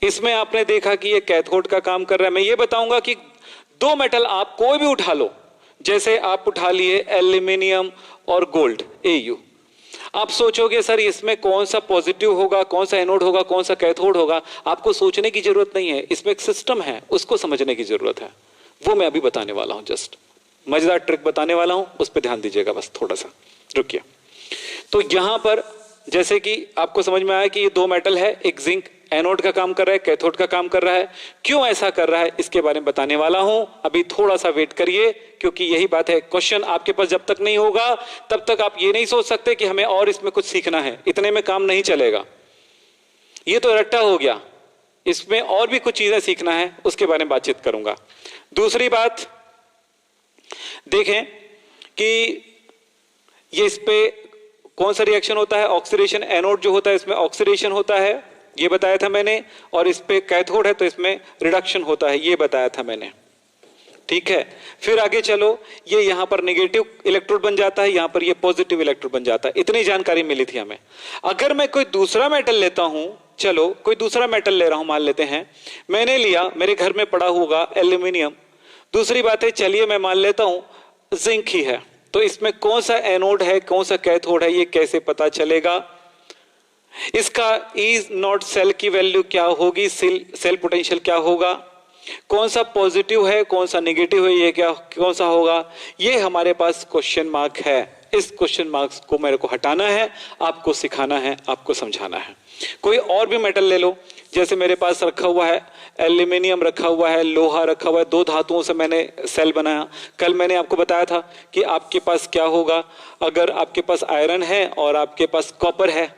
इसमें आपने देखा कि ये कैथोड का काम कर रहा है। मैं ये बताऊंगा कि दो मेटल आप कोई भी उठा लो, जैसे आप उठा लिए एल्यूमिनियम और गोल्ड AU, आप सोचोगे सर इसमें कौन सा पॉजिटिव होगा, कौन सा एनोड होगा, कौन सा कैथोड होगा। आपको सोचने की जरूरत नहीं है, इसमें एक सिस्टम है, उसको समझने की जरूरत है। वो मैं अभी बताने वाला हूं, जस्ट मजेदार ट्रिक बताने वाला हूं, उस पर ध्यान दीजिएगा, बस थोड़ा सा रुकिए। तो यहां पर जैसे कि आपको समझ में आया कि ये दो मेटल है, एक जिंक एनोड का काम कर रहा है, कैथोड का काम कर रहा है। क्यों ऐसा कर रहा है इसके बारे में बताने वाला हूं, अभी थोड़ा सा वेट करिए, क्योंकि यही बात है। क्वेश्चन आपके पास जब तक नहीं होगा तब तक आप ये नहीं सोच सकते कि हमें और इसमें कुछ सीखना है, इतने में काम नहीं चलेगा। ये तो रट्टा हो गया, इसमें और भी कुछ चीजें सीखना है, उसके बारे में बातचीत करूंगा। दूसरी बात देखें कि ये इस पे कौन सा रिएक्शन होता है? ऑक्सीडेशन। एनोड जो होता है इसमें ऑक्सीडेशन होता है, ये बताया था मैंने, और इस पे कैथोड है तो इसमें रिडक्शन होता है, ये बताया था मैंने। ठीक है, फिर आगे चलो, ये यहां पर नेगेटिव इलेक्ट्रोड बन जाता है, यहां पर ये पॉजिटिव इलेक्ट्रोड बन जाता है। इतनी जानकारी मिली थी हमें। अगर मैं कोई दूसरा मेटल लेता हूं, चलो कोई दूसरा मेटल ले रहा हूं, मान लेते हैं मैंने लिया, मेरे घर में पड़ा होगा एल्यूमिनियम। दूसरी बात है, चलिए मैं मान लेता हूं जिंक ही है, तो इसमें कौन सा एनोड है, कौन सा कैथोड है, ये कैसे पता चलेगा? इसका E0 सेल की वैल्यू क्या होगी, सेल पोटेंशियल क्या होगा, कौन सा पॉजिटिव है, कौन सा नेगेटिव है, ये क्या कौन सा होगा, ये हमारे पास क्वेश्चन मार्क है। इस क्वेश्चन मार्क्स को मेरे को हटाना है, आपको सिखाना है, आपको समझाना है। कोई और भी मेटल ले लो, जैसे मेरे पास रखा हुआ है एल्यूमिनियम, रखा हुआ है लोहा, रखा हुआ है, दो धातुओं से मैंने सेल बनाया। कल मैंने आपको बताया था कि आपके पास क्या होगा अगर आपके पास आयरन है और आपके पास कॉपर है,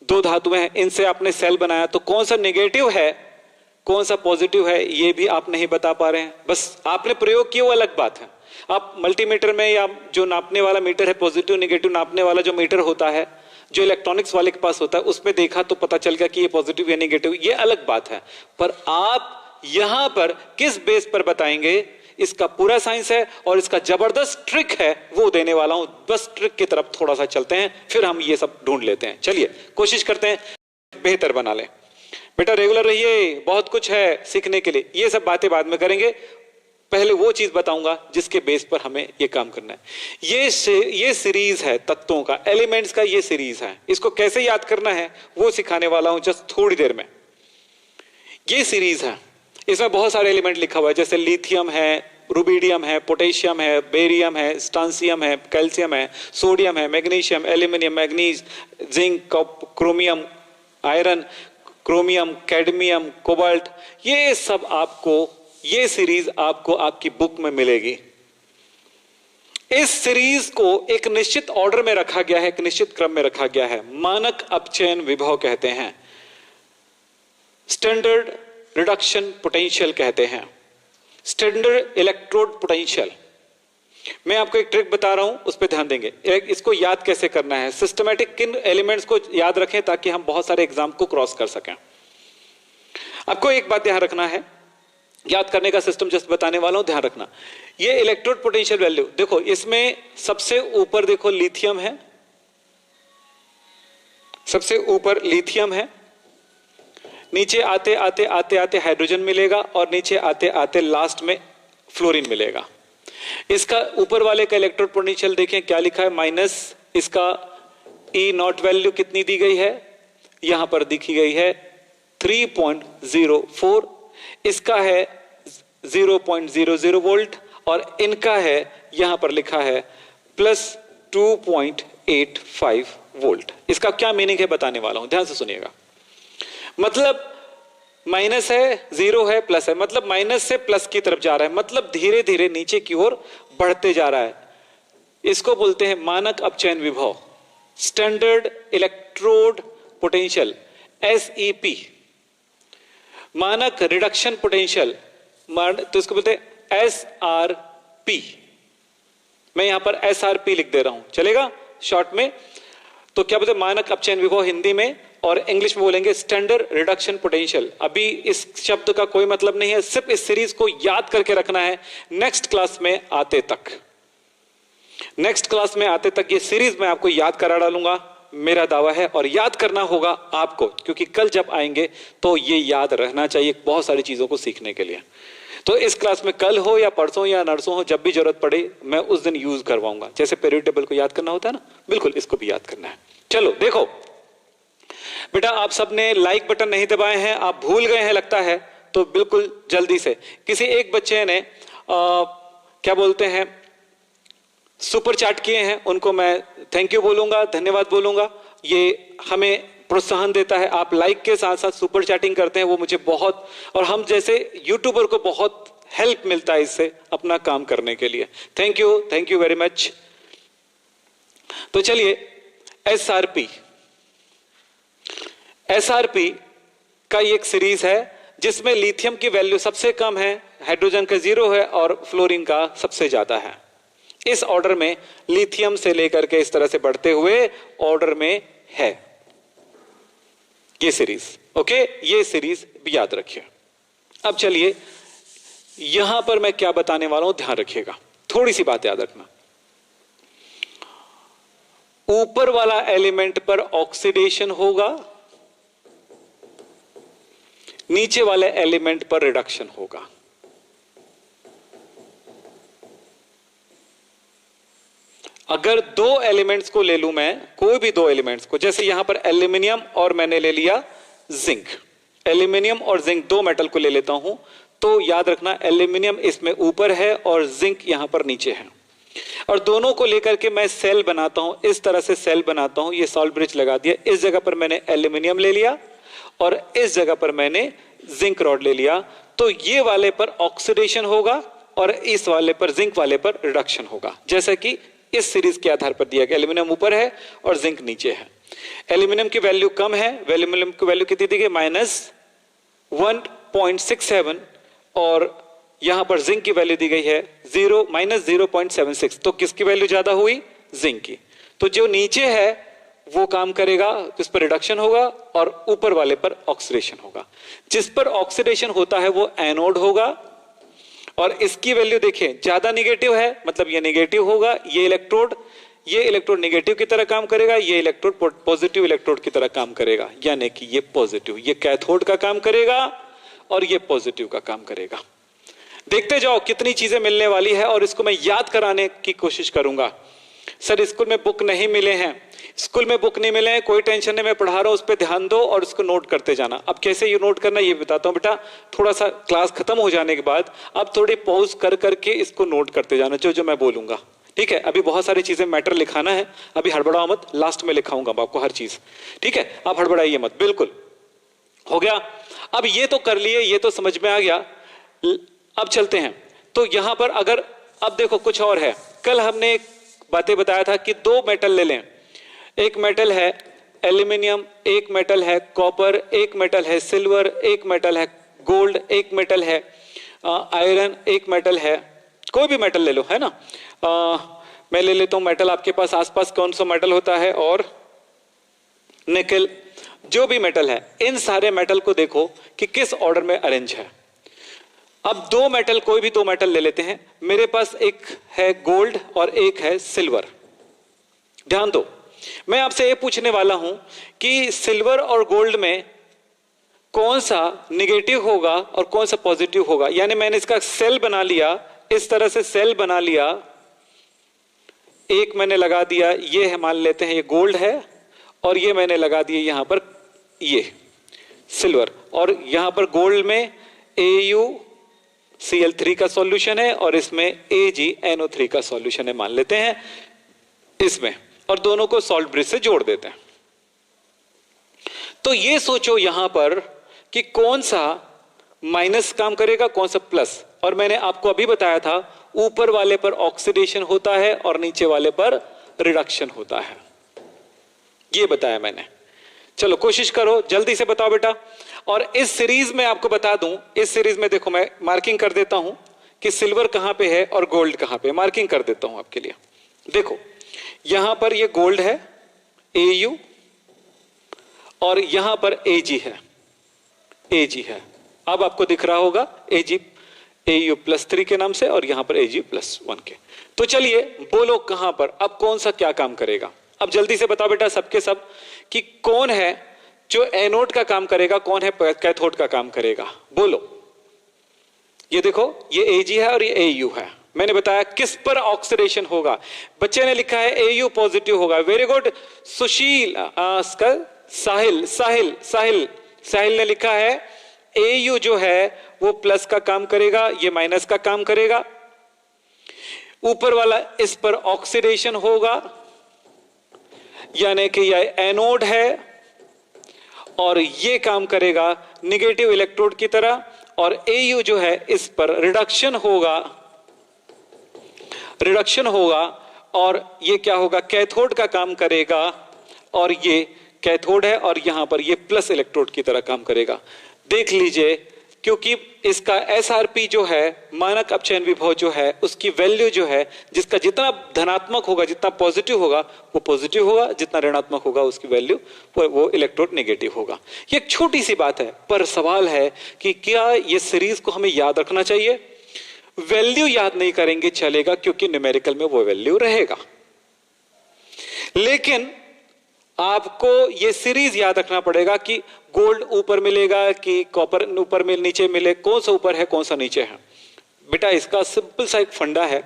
दो धातुएं हैं, इनसे आपने सेल बनाया, तो कौन सा नेगेटिव है, कौन सा पॉजिटिव है, ये भी आप नहीं बता पा रहे हैं। बस आपने प्रयोग किया वो अलग बात है। आप मल्टीमीटर में या जो नापने वाला मीटर है, पॉजिटिव नेगेटिव नापने वाला जो मीटर होता है, जो इलेक्ट्रॉनिक्स वाले के पास होता है, उसमें देखा तो पता चल गया कि ये पॉजिटिव या नेगेटिव, ये अलग बात है। पर आप यहां पर किस बेस पर बताएंगे, इसका पूरा साइंस है और इसका जबरदस्त ट्रिक है, वो देने वाला हूं। बस ट्रिक की तरफ थोड़ा सा चलते हैं, फिर हम ये सब ढूंढ लेते हैं। चलिए कोशिश करते हैं बेहतर बना ले। बेटा रेगुलर रहिए, बहुत कुछ है सीखने के लिए, ये सब बातें बाद में करेंगे। पहले वो चीज बताऊंगा जिसके बेस पर हमें ये काम करना है। ये सीरीज है तत्वों का, एलिमेंट्स का ये सीरीज है। इसको कैसे याद करना है वो सिखाने वाला हूं जस्ट थोड़ी देर में। ये सीरीज है, इसमें बहुत सारे एलिमेंट लिखा हुआ है, जैसे लिथियम है, रुबिडियम है, पोटेशियम है, बेरियम है, स्टांसियम है, कैल्शियम है, सोडियम है, magnesium, aluminium, manganese, zinc, chromium, iron, chromium, cadmium, cobalt, ये सब आपको, ये सीरीज आपको आपकी बुक में मिलेगी। इस सीरीज को एक निश्चित ऑर्डर में रखा गया है, एक निश्चित क्रम में रखा गया है, मानक अपचयन विभव कहते हैं, स्टैंडर्ड रिडक्शन पोटेंशियल कहते हैं, स्टैंडर्ड इलेक्ट्रोड पोटेंशियल। मैं आपको एक ट्रिक बता रहा हूं, उस पर ध्यान देंगे। इसको याद कैसे करना है, सिस्टमैटिक किन एलिमेंट्स को याद रखें ताकि हम बहुत सारे एग्जाम को क्रॉस कर सकें। आपको एक बात यहां रखना है, याद करने का सिस्टम जस्ट बताने वाला हूं, ध्यान रखना। ये इलेक्ट्रोड पोटेंशियल वैल्यू देखो, इसमें सबसे ऊपर देखो लिथियम है, सबसे ऊपर लिथियम है, नीचे आते आते आते आते हाइड्रोजन मिलेगा और नीचे आते आते लास्ट में फ्लोरीन मिलेगा। इसका ऊपर वाले का इलेक्ट्रोड पोटेंशियल देखें क्या लिखा है, माइनस, इसका ई नॉट वैल्यू कितनी दी गई है, यहां पर दिखी गई है 3.04, इसका है 0.00 वोल्ट और इनका है यहां पर लिखा है प्लस 2.85 वोल्ट। इसका क्या मीनिंग है बताने वाला हूं, ध्यान से सुनिएगा। मतलब माइनस है, जीरो है, प्लस है, मतलब माइनस से प्लस की तरफ जा रहा है, मतलब धीरे धीरे नीचे की ओर बढ़ते जा रहा है। इसको बोलते हैं मानक अपचयन विभव, स्टैंडर्ड इलेक्ट्रोड पोटेंशियल, SEP। मानक रिडक्शन पोटेंशियल, तो इसको बोलते हैं SRP। मैं यहां पर SRP लिख दे रहा हूं, चलेगा शॉर्ट में। तो क्या बोलते हैं, मानक अपचयन विभव हिंदी में, और इंग्लिश में बोलेंगे स्टैंडर्ड रिडक्शन पोटेंशियल। अभी इस शब्द का कोई मतलब नहीं है, सिर्फ इस सीरीज को याद करके रखना है नेक्स्ट क्लास में आते तक। नेक्स्ट क्लास में आते तक ये सीरीज मैं आपको याद करा डालूंगा, मेरा दावा है, और याद करना होगा आपको, क्योंकि कल जब आएंगे तो ये याद रहना चाहिए बहुत सारी चीजों को सीखने के लिए। तो इस क्लास में कल हो या परसों या नरसों हो, जब भी जरूरत पड़े मैं उस दिन यूज करवाऊंगा। जैसे पीरियड टेबल को याद करना होता है ना, बिल्कुल इसको भी याद करना है। चलो देखो बेटा, आप सबने लाइक बटन नहीं दबाए हैं, आप भूल गए हैं लगता है, तो बिल्कुल जल्दी से। किसी एक बच्चे ने क्या बोलते हैं सुपर चैट किए हैं, उनको मैं थैंक यू बोलूंगा, धन्यवाद बोलूंगा। ये हमें प्रोत्साहन देता है। आप लाइक के साथ साथ सुपर चैटिंग करते हैं, वो मुझे बहुत, और हम जैसे यूट्यूबर को बहुत हेल्प मिलता है इससे अपना काम करने के लिए। Thank you very much. तो चलिए SRP का एक सीरीज है जिसमें लिथियम की वैल्यू सबसे कम है, हाइड्रोजन का 0 है और फ्लोरीन का सबसे ज्यादा है। इस ऑर्डर में लिथियम से लेकर के इस तरह से बढ़ते हुए ऑर्डर में है ये सीरीज। ओके, ये सीरीज भी याद रखिए। अब चलिए यहां पर मैं क्या बताने वाला हूं, ध्यान रखिएगा, थोड़ी सी बात याद रखना। ऊपर वाला एलिमेंट पर ऑक्सीडेशन होगा, नीचे वाले एलिमेंट पर रिडक्शन होगा। अगर दो एलिमेंट्स को ले लूं मैं, कोई भी दो एलिमेंट्स को, जैसे यहां पर एल्यूमिनियम और मैंने ले लिया जिंक, एल्यूमिनियम और जिंक दो मेटल को ले लेता हूं, तो याद रखना एल्यूमिनियम इसमें ऊपर है और जिंक यहां पर नीचे है, और दोनों को लेकर के मैं सेल बनाता हूं, इस तरह से सेल बनाता हूं। ये सॉल्ट ब्रिज लगा दिया, इस जगह पर मैंने एल्यूमिनियम ले लिया और इस जगह पर मैंने जिंक रॉड ले लिया। तो ये वाले पर ऑक्सीडेशन होगा और इस वाले पर, जिंक वाले पर रिडक्शन होगा, जैसा कि इस सीरीज के आधार पर दिया गया। एल्यूमिनियम ऊपर है और जिंक नीचे है। एल्यूमिनियम की वैल्यू कम है, एल्यूमिनियम की वैल्यू कितनी दी गई, -1.67, और यहां पर जिंक की वैल्यू दी गई है -0.76। तो किसकी वैल्यू ज्यादा हुई, जिंक की। तो जो नीचे है वो काम करेगा, जिस पर रिडक्शन होगा, और ऊपर वाले पर ऑक्सीडेशन होगा। जिस पर ऑक्सीडेशन होता है वो एनोड होगा, और इसकी वैल्यू देखें ज्यादा निगेटिव है, मतलब ये निगेटिव होगा। ये इलेक्ट्रोड निगेटिव की तरह काम करेगा, ये इलेक्ट्रोड पॉजिटिव इलेक्ट्रोड की तरह काम करेगा, यानी कि ये पॉजिटिव, ये कैथोड का काम करेगा और ये पॉजिटिव का काम करेगा। देखते जाओ कितनी चीजें मिलने वाली है, और इसको मैं याद कराने की कोशिश करूंगा। सर स्कूल में बुक नहीं मिले हैं, स्कूल में बुक नहीं मिले हैं, कोई टेंशन नहीं, मैं पढ़ा रहा हूं, उस पर ध्यान दो और उसको नोट करते जाना। अब कैसे ये नोट करना ये बताता हूं बेटा, थोड़ा सा क्लास खत्म हो जाने के बाद अब थोड़ी पॉज कर करके इसको नोट करते जाना, जो जो मैं बोलूंगा, ठीक है। अभी बहुत सारी चीजें मैटर लिखाना है, अभी हड़बड़ाओ मत, लास्ट में लिखाऊंगा आपको हर चीज, ठीक है। आप हड़बड़ाइए मत, बिल्कुल हो गया। अब ये तो कर लिए, ये तो समझ में आ गया। अब चलते हैं, तो यहां पर अगर अब देखो कुछ और है। कल हमने एक बातें बताया था कि दो मेटल ले लें, एक मेटल है एल्यूमिनियम, एक मेटल है कॉपर, एक मेटल है सिल्वर, एक मेटल है गोल्ड, एक मेटल है आयरन, एक मेटल है, कोई भी मेटल ले लो, है ना। मैं ले लेता हूं मेटल, आपके पास आसपास कौन सा मेटल होता है, और निकल, जो भी मेटल है, इन सारे मेटल को देखो कि किस ऑर्डर में अरेंज है। अब दो मेटल, कोई भी दो मेटल ले लेते हैं। मेरे पास एक है गोल्ड और एक है सिल्वर। ध्यान दो, मैं आपसे ये पूछने वाला हूं कि सिल्वर और गोल्ड में कौन सा नेगेटिव होगा और कौन सा पॉजिटिव होगा। यानी मैंने इसका सेल बना लिया, इस तरह से सेल बना लिया, एक मैंने लगा दिया, ये है, मान लेते हैं ये गोल्ड है, और ये मैंने लगा दिया यहां पर ये सिल्वर, और यहां पर गोल्ड में AuCl3 का सॉल्यूशन है और इसमें AgNO3 का सॉल्यूशन है, मान लेते हैं इसमें, और दोनों को सॉल्ट ब्रिज से जोड़ देते हैं। तो ये सोचो यहां पर कि कौन सा माइनस काम करेगा, कौन सा प्लस। और मैंने आपको अभी बताया था, ऊपर वाले पर ऑक्सीडेशन होता है और नीचे वाले पर रिडक्शन होता है, ये बताया मैंने। चलो कोशिश करो, जल्दी से बताओ बेटा। और इस सीरीज में आपको बता दूं, इस सीरीज में देखो मैं मार्किंग कर देता हूं कि सिल्वर कहां पे है और गोल्ड कहां पे, मार्किंग कर देता हूं आपके लिए। देखो यहां पर ये गोल्ड है Au, और यहां पर Ag है। अब आपको दिख रहा होगा Au+3 के नाम से, और यहां पर Ag+1 के। तो चलिए बोलो कहां पर अब कौन सा क्या काम करेगा। अब जल्दी से बताओ बेटा सबके सब कि कौन है जो एनोड का काम करेगा, कौन है कैथोड का काम करेगा, बोलो। ये देखो ये Ag है और ये Au है। मैंने बताया किस पर ऑक्सीडेशन होगा, बच्चे ने लिखा है Au पॉजिटिव होगा। वेरी गुड सुशील, साहिल ने लिखा है Au जो है वो प्लस का काम करेगा, ये माइनस का काम करेगा। ऊपर वाला इस पर ऑक्सीडेशन होगा, यानी कि यह एनोड है, और ये काम करेगा निगेटिव इलेक्ट्रोड की तरह। और Au जो है इस पर रिडक्शन होगा, और ये क्या होगा, कैथोड का काम करेगा, और ये कैथोड है, और यहां पर ये प्लस इलेक्ट्रोड की तरह काम करेगा। देख लीजिए, क्योंकि इसका SRP जो है, मानक अपचयन विभव जो है, उसकी वैल्यू जो है, जिसका जितना धनात्मक होगा, जितना पॉजिटिव होगा वो पॉजिटिव होगा, जितना ऋणात्मक होगा उसकी वैल्यू वो इलेक्ट्रोड नेगेटिव होगा। ये एक छोटी सी बात है, पर सवाल है कि क्या ये सीरीज को हमें याद रखना चाहिए। वैल्यू याद नहीं करेंगे चलेगा, क्योंकि न्यूमेरिकल में वो वैल्यू रहेगा, लेकिन आपको ये सीरीज याद रखना पड़ेगा कि गोल्ड ऊपर मिलेगा कि कॉपर ऊपर मिल नीचे मिले, कौन सा ऊपर है कौन सा नीचे है। बेटा इसका सिंपल सा एक फंडा है,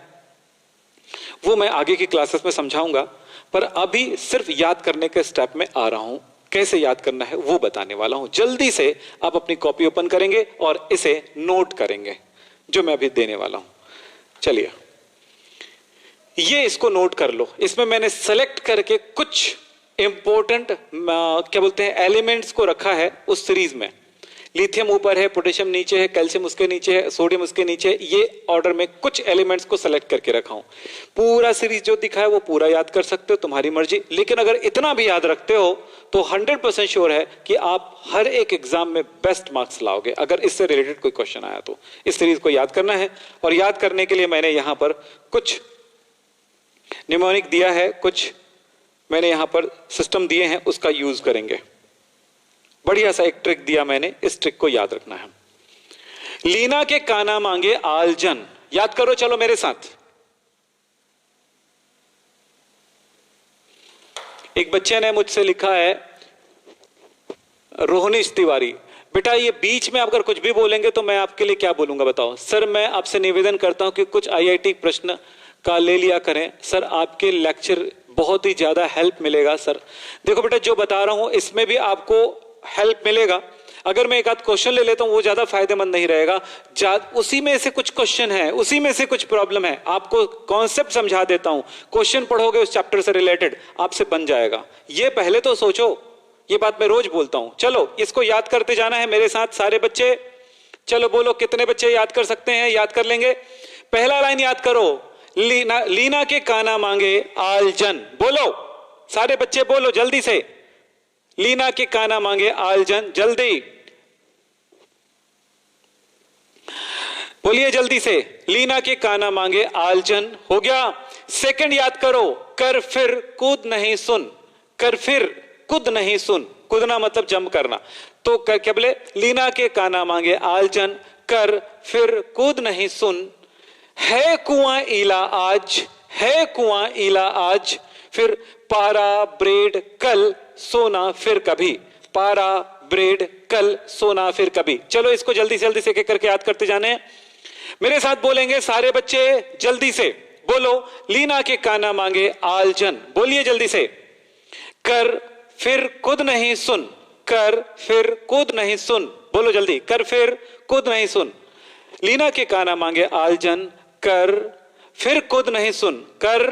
वो मैं आगे की क्लासेस में समझाऊंगा, पर अभी सिर्फ याद करने के स्टेप में आ रहा हूं। कैसे याद करना है वो बताने वाला हूं। जल्दी से आप अपनी कॉपी ओपन करेंगे और इसे नोट करेंगे जो मैं अभी देने वाला हूं। चलिए ये इसको नोट कर लो। इसमें मैंने सेलेक्ट करके कुछ इंपॉर्टेंट क्या बोलते हैं एलिमेंट्स को रखा है उस सीरीज में। लिथियम ऊपर है, पोटेशियम नीचे है, कैल्शियम उसके नीचे है, सोडियम उसके नीचे। ये ऑर्डर में कुछ एलिमेंट्स को सेलेक्ट करके रखा हूं। पूरा सीरीज जो दिखा है वो पूरा याद कर सकते हो, तुम्हारी मर्जी। लेकिन अगर इतना भी याद रखते हो तो 100% श्योर है कि आप हर एक एग्जाम में बेस्ट मार्क्स लाओगे, अगर इससे रिलेटेड कोई क्वेश्चन आया तो। इस सीरीज को याद करना है, और याद करने के लिए मैंने यहां पर कुछ निमोनिक दिया है, कुछ मैंने यहां पर सिस्टम दिए हैं, उसका यूज करेंगे। बढ़िया सा एक ट्रिक दिया मैंने, इस ट्रिक को याद रखना है। लीना के काना मांगे आलजन, याद करो चलो मेरे साथ। एक बच्चे ने मुझसे लिखा है, रोहनीश तिवारी, बेटा ये बीच में अगर कुछ भी बोलेंगे तो मैं आपके लिए क्या बोलूंगा बताओ। सर मैं आपसे निवेदन करता हूं कि कुछ IIT प्रश्न का ले लिया करें सर, आपके लेक्चर बहुत ही ज्यादा हेल्प मिलेगा सर। देखो बेटा जो बता रहा हूं इसमें भी आपको हेल्प मिलेगा। अगर मैं एक आध क्वेश्चन ले लेता हूं वो ज्यादा फायदेमंद नहीं रहेगा। उसी में से कुछ क्वेश्चन है, उसी में से कुछ प्रॉब्लम है, आपको कॉन्सेप्ट समझा देता हूं, क्वेश्चन पढ़ोगे उस चैप्टर से रिलेटेड, आपसे बन जाएगा। ये पहले तो सोचो, ये बात मैं रोज बोलता हूं। चलो इसको याद करते जाना है मेरे साथ सारे बच्चे। चलो बोलो कितने बच्चे याद कर सकते हैं, याद कर लेंगे। पहला लाइन याद करो, लीना के काना मांगे आलजन। बोलो सारे बच्चे बोलो जल्दी से, लीना के काना मांगे आलजन, जल्दी बोलिए जल्दी से। लीना के काना मांगे आलजन हो गया। सेकंड याद करो, कर फिर कूद नहीं सुन। कर फिर कूद नहीं सुन, कूदना मतलब जंप करना। तो क्या बोले, लीना के काना मांगे आलजन, कर फिर कूद नहीं सुन, है कुआं ईला आज, है कुआं ईला आज, फिर पारा ब्रेड कल सोना फिर कभी, पारा ब्रेड कल सोना फिर कभी। चलो इसको जल्दी से एक एक करके याद करते जाने। मेरे साथ बोलेंगे सारे बच्चे जल्दी से, बोलो लीना के काना मांगे आलजन, बोलिए जल्दी से। कर फिर कुद नहीं सुन, कर फिर कूद नहीं सुन, बोलो जल्दी, कर फिर कूद नहीं सुन। लीना के काना मांगे आलजन, कर फिर कूद नहीं सुन, कर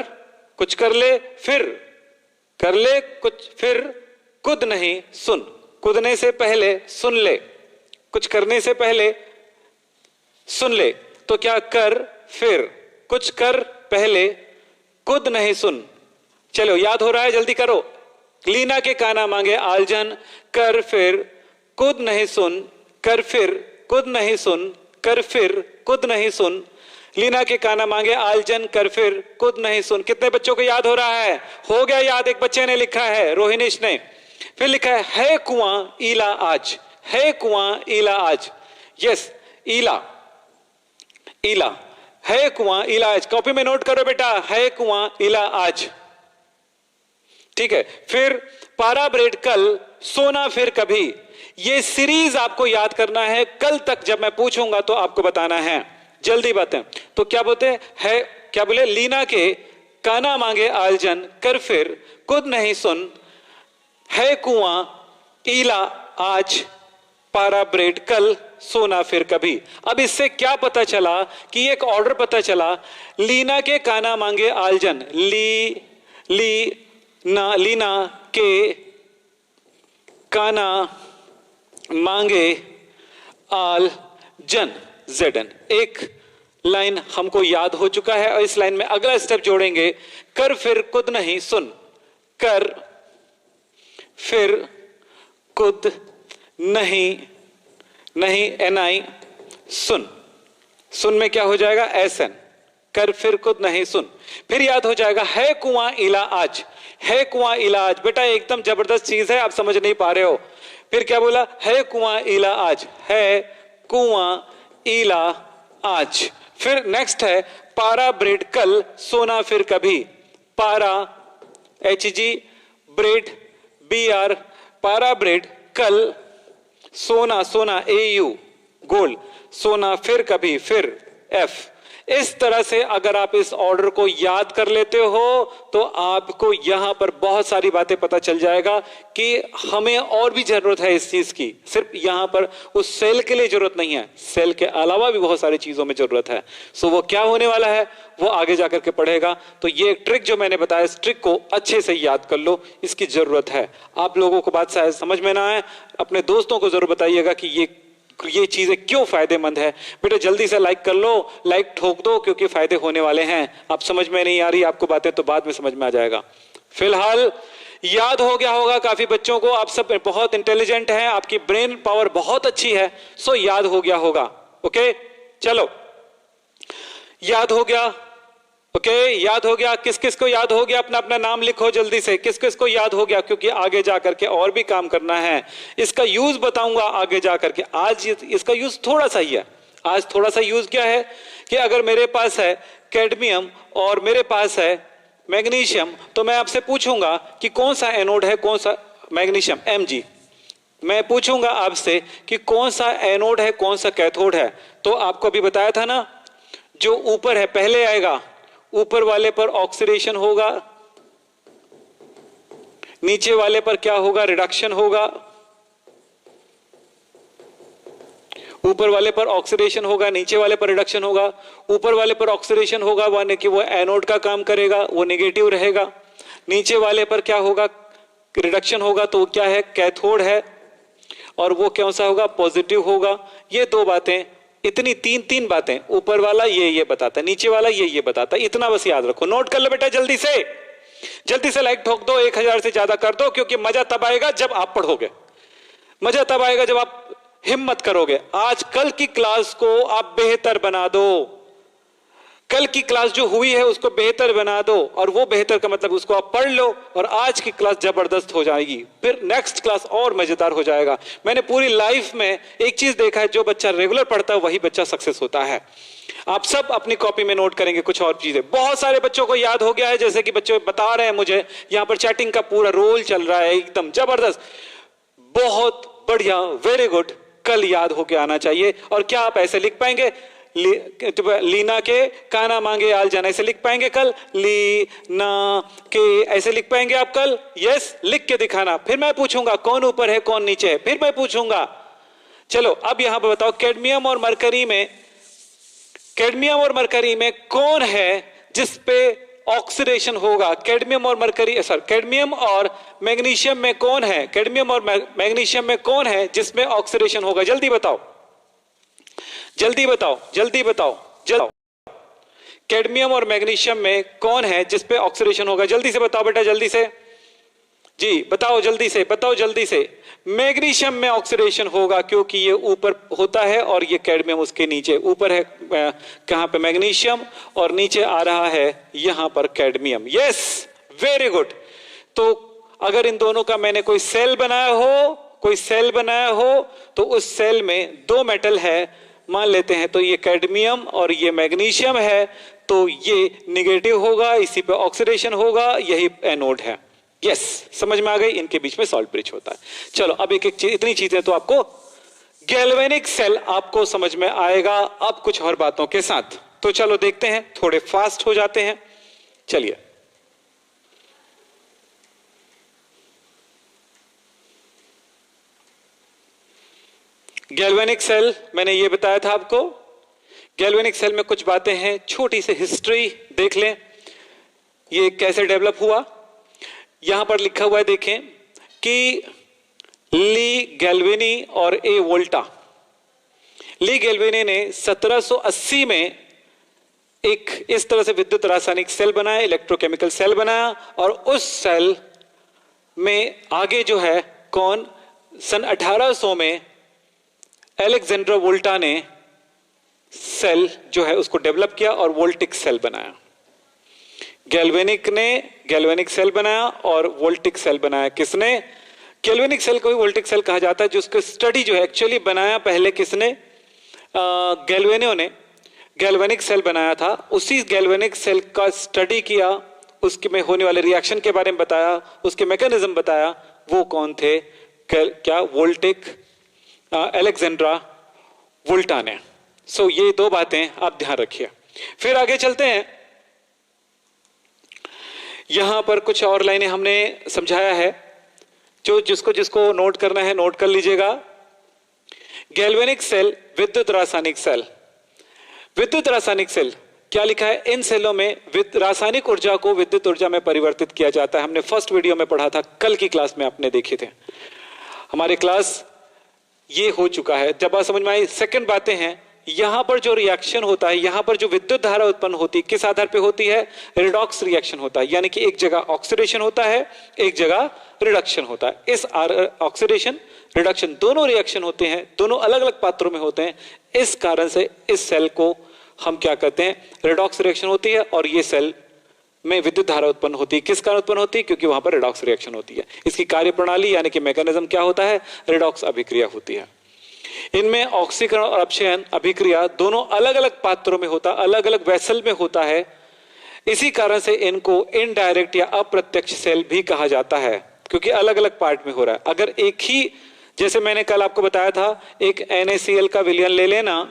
कुछ कर ले, फिर कर ले कुछ, फिर कूद नहीं सुन, कूदने से पहले सुन ले, कुछ करने से पहले सुन ले। तो क्या कर फिर कुछ कर पहले कूद नहीं सुन। चलो याद हो रहा है, जल्दी करो। लीना के काना मांगे आलजन, कर फिर कूद नहीं सुन, कर फिर कूद नहीं सुन, कर फिर कूद नहीं सुन। लीना के काना मांगे आलजन, कर फिर कूद नहीं सुन। कितने बच्चों को याद हो रहा है? हो गया याद। एक बच्चे ने लिखा है, रोहिणीश ने। फिर लिखा है कुआं ईला आज, है कुआं ईला आज। यस, ईला, ईला है कुआं ईला आज। कॉपी में नोट करो बेटा, है कुआं ईला आज। ठीक है। फिर पारा ब्रेड कल सोना फिर कभी। ये सीरीज आपको याद करना है, कल तक जब मैं पूछूंगा तो आपको बताना है। जल्दी बातें। तो क्या बोलते हैं, क्या बोले, लीना के काना मांगे आलजन, कर फिर कूद नहीं सुन, है कुआं ईला आज, पारा ब्रेड कल सोना फिर कभी। अब इससे क्या पता चला कि एक ऑर्डर पता चला। लीना के काना मांगे आलजन, लीना के काना मांगे आलजन, ZN। एक लाइन हमको याद हो चुका है और इस लाइन में अगला स्टेप जोड़ेंगे, कर फिर कुद नहीं सुन, कर फिर कुद नहीं, नहीं NI, सुन। सुन में क्या हो जाएगा, SN। कर फिर कुद नहीं सुन। फिर याद हो जाएगा, है कुआं ईला आज, है कुआं ईला आज। बेटा एकदम जबरदस्त चीज है, आप समझ नहीं पा रहे हो। फिर क्या बोला, है कुआं ईला आज, है कुआं ईला आज। फिर नेक्स्ट है, पारा ब्रेड कल सोना फिर कभी। पारा HG, ब्रेड BR, पारा ब्रेड कल सोना, सोना AU, गोल्ड, सोना फिर कभी, फिर F। इस तरह से अगर आप इस ऑर्डर को याद कर लेते हो तो आपको यहां पर बहुत सारी बातें पता चल जाएगा कि हमें और भी जरूरत है इस चीज की। सिर्फ यहां पर उस सेल के लिए जरूरत नहीं है, सेल के अलावा भी बहुत सारी चीजों में जरूरत है। सो वो क्या होने वाला है वो आगे जाकर के पढ़ेगा। तो ये एक ट्रिक जो मैंने बताया, इस ट्रिक को अच्छे से याद कर लो, इसकी जरूरत है। आप लोगों को बात शायद समझ में ना आए, अपने दोस्तों को जरूर बताइएगा कि ये चीजें क्यों फायदेमंद है। बेटा जल्दी से लाइक कर लो, लाइक ठोक दो, क्योंकि फायदे होने वाले हैं। आप समझ में नहीं आ रही आपको बातें तो बाद में समझ में आ जाएगा। फिलहाल याद हो गया होगा काफी बच्चों को, आप सब बहुत इंटेलिजेंट हैं, आपकी ब्रेन पावर बहुत अच्छी है, सो याद हो गया होगा। ओके चलो, याद हो गया। ओके याद हो गया। किस किस को याद हो गया, अपना अपना नाम लिखो जल्दी से, किस किस को याद हो गया, क्योंकि आगे जाकर के और भी काम करना है। इसका यूज बताऊंगा आगे जाकर के। आज इसका यूज थोड़ा सा ही है। आज थोड़ा सा यूज क्या है कि अगर मेरे पास है कैडमियम और मेरे पास है मैग्नीशियम, तो मैं आपसे पूछूंगा कि कौन सा एनोड है, कौन सा मैग्नीशियम, Mg। मैं पूछूंगा आपसे कि कौन सा एनोड है, कौन सा कैथोड है। तो आपको अभी बताया था ना, जो ऊपर है पहले आएगा, ऊपर वाले पर ऑक्सीडेशन होगा, नीचे वाले पर क्या होगा, रिडक्शन होगा। ऊपर वाले पर ऑक्सीडेशन होगा, नीचे वाले पर रिडक्शन होगा। ऊपर वाले पर ऑक्सीडेशन होगा यानी कि वो एनोड का काम करेगा, वो नेगेटिव रहेगा। नीचे वाले पर क्या होगा, रिडक्शन होगा, तो वो क्या है, कैथोड है। और वो कौन सा होगा, पॉजिटिव होगा। ये दो बातें, इतनी तीन बातें, ऊपर वाला ये बताता है, नीचे वाला ये बताता है। इतना बस याद रखो, नोट कर लो बेटा जल्दी से लाइक ठोक दो, 1000 से ज्यादा कर दो, क्योंकि मजा तब आएगा जब आप पढ़ोगे, मजा तब आएगा जब आप हिम्मत करोगे। आज कल की क्लास को आप बेहतर बना दो। कल की क्लास जो हुई है उसको बेहतर बना दो, और वो बेहतर का मतलब उसको आप पढ़ लो, और आज की क्लास जबरदस्त हो जाएगी, फिर नेक्स्ट क्लास और मजेदार हो जाएगा। मैंने पूरी लाइफ में एक चीज देखा है, जो बच्चा रेगुलर पढ़ता है वही बच्चा सक्सेस होता है। आप सब अपनी कॉपी में नोट करेंगे कुछ और चीजें। बहुत सारे बच्चों को याद हो गया है, जैसे कि बच्चे बता रहे हैं मुझे, यहां पर चैटिंग का पूरा रोल चल रहा है, एकदम जबरदस्त, बहुत बढ़िया, वेरी गुड। कल याद होके आना चाहिए। और क्या आप ऐसे लिख पाएंगे? लीना के काना मांगे आल जाना, ऐसे लिख पाएंगे कल? लीना के ऐसे लिख पाएंगे आप कल? यस, लिख के दिखाना। फिर मैं पूछूंगा कौन ऊपर है कौन नीचे है, फिर मैं पूछूंगा। चलो अब यहां पर बताओ, कैडमियम और मरकरी में कौन है जिसपे ऑक्सीडेशन होगा? कैडमियम और मरकरी, सॉरी, कैडमियम और मैग्नीशियम में कौन है? कैडमियम और मैग्नीशियम में कौन है जिसमें ऑक्सीडेशन होगा? जल्दी बताओ, जल्दी बताओ, जल्दी बताओ, जल्दी। कैडमियम और मैग्नीशियम में कौन है जिसपे ऑक्सीडेशन होगा? जल्दी से बताओ बेटा, जल्दी से जी बताओ, जल्दी से बताओ, जल्दी से। मैग्नीशियम में ऑक्सीडेशन होगा क्योंकि ये ऊपर होता है और ये कैडमियम उसके नीचे। ऊपर है कहां पे? मैग्नीशियम, और नीचे आ रहा है यहां पर कैडमियम। Yes, very good. तो अगर इन दोनों का मैंने कोई सेल बनाया हो तो उस सेल में दो मेटल है मान लेते हैं, तो ये कैडमियम और ये मैग्नीशियम है, तो ये निगेटिव होगा, इसी पे ऑक्सीडेशन होगा, यही एनोड है। यस, समझ में आ गई? इनके बीच में सॉल्ट ब्रिज होता है। चलो अब एक एक चीज, इतनी चीजें तो आपको, गैल्वेनिक सेल आपको समझ में आएगा अब कुछ और बातों के साथ। तो चलो देखते हैं, थोड़े फास्ट हो जाते हैं। चलिए, गैल्वेनिक सेल मैंने ये बताया था आपको। गैल्वेनिक सेल में कुछ बातें हैं, छोटी सी हिस्ट्री देख लें, ये कैसे डेवलप हुआ। यहां पर लिखा हुआ है, देखें कि ली गैल्वेनी और ए वोल्टा। ली गैल्वेनी ने 1780 में एक इस तरह से विद्युत रासायनिक सेल बनाया, इलेक्ट्रोकेमिकल सेल बनाया, और उस सेल में आगे जो है कौन, सन 1800 में अलेक्जेंडर वोल्टा ने सेल जो है उसको डेवलप किया और वोल्टिक सेल बनाया। गैल्वेनिक ने गैल्वेनिक सेल बनाया और वोल्टिक सेल बनाया। किसने? गैल्वेनिक सेल को ही वोल्टिक सेल कहा जाता है। जिसको स्टडी जो है एक्चुअली बनाया पहले किसने? गैल्वेनियो ने गैल्वेनिक सेल बनाया था। उसी गैल्वेनिक सेल का स्टडी किया, उसके में होने वाले रिएक्शन के बारे में बताया, उसके मैकेनिज्म बताया। वो कौन थे? क्या? वोल्टिक, अलेक्जेंड्रा वोल्टा ने। सो ये दो बातें आप ध्यान रखिए। फिर आगे चलते हैं। यहां पर कुछ और लाइनें हमने समझाया है, जो जिसको जिसको नोट करना है नोट कर लीजिएगा। गैल्वेनिक सेल, विद्युत रासायनिक सेल। विद्युत रासायनिक सेल क्या लिखा है? इन सेलों में रासायनिक ऊर्जा को विद्युत ऊर्जा में परिवर्तित किया जाता है। हमने फर्स्ट वीडियो में पढ़ा था, कल की क्लास में आपने देखे थे। हमारे क्लास ये हो चुका है। जब बात समझ में आई, सेकंड बातें हैं, यहां पर जो रिएक्शन होता है, यहां पर जो विद्युत धारा उत्पन्न होती है, किस आधार पे होती है? रिडॉक्स रिएक्शन होता है, यानी कि एक जगह ऑक्सीडेशन होता है, एक जगह रिडक्शन होता है। इस ऑक्सीडेशन रिडक्शन दोनों रिएक्शन होते हैं, दोनों अलग अलग पात्रों में होते हैं। इस कारण से इस सेल को हम क्या कहते हैं? रिडॉक्स रिएक्शन होती है, और ये सेल में विद्युत धारा उत्पन्न होती है। किस कारण उत्पन्न होती है? क्योंकि वहां पर रिडॉक्स रिएक्शन होती है। इसकी कार्यप्रणाली यानी कि मैकेनिज्म क्या होता है? रिडॉक्स अभिक्रिया होती है। इनमें ऑक्सीकरण और अपक्षयन अभिक्रिया दोनों अलग अलग पात्रों में होता, अलग अलग वेसल में होता है। इसी कारण से इनको इनडायरेक्ट या अप्रत्यक्ष सेल भी कहा जाता है, क्योंकि अलग अलग पार्ट में हो रहा है। अगर एक ही, जैसे मैंने कल आपको बताया था, एक NaCl का विलयन ले लेना,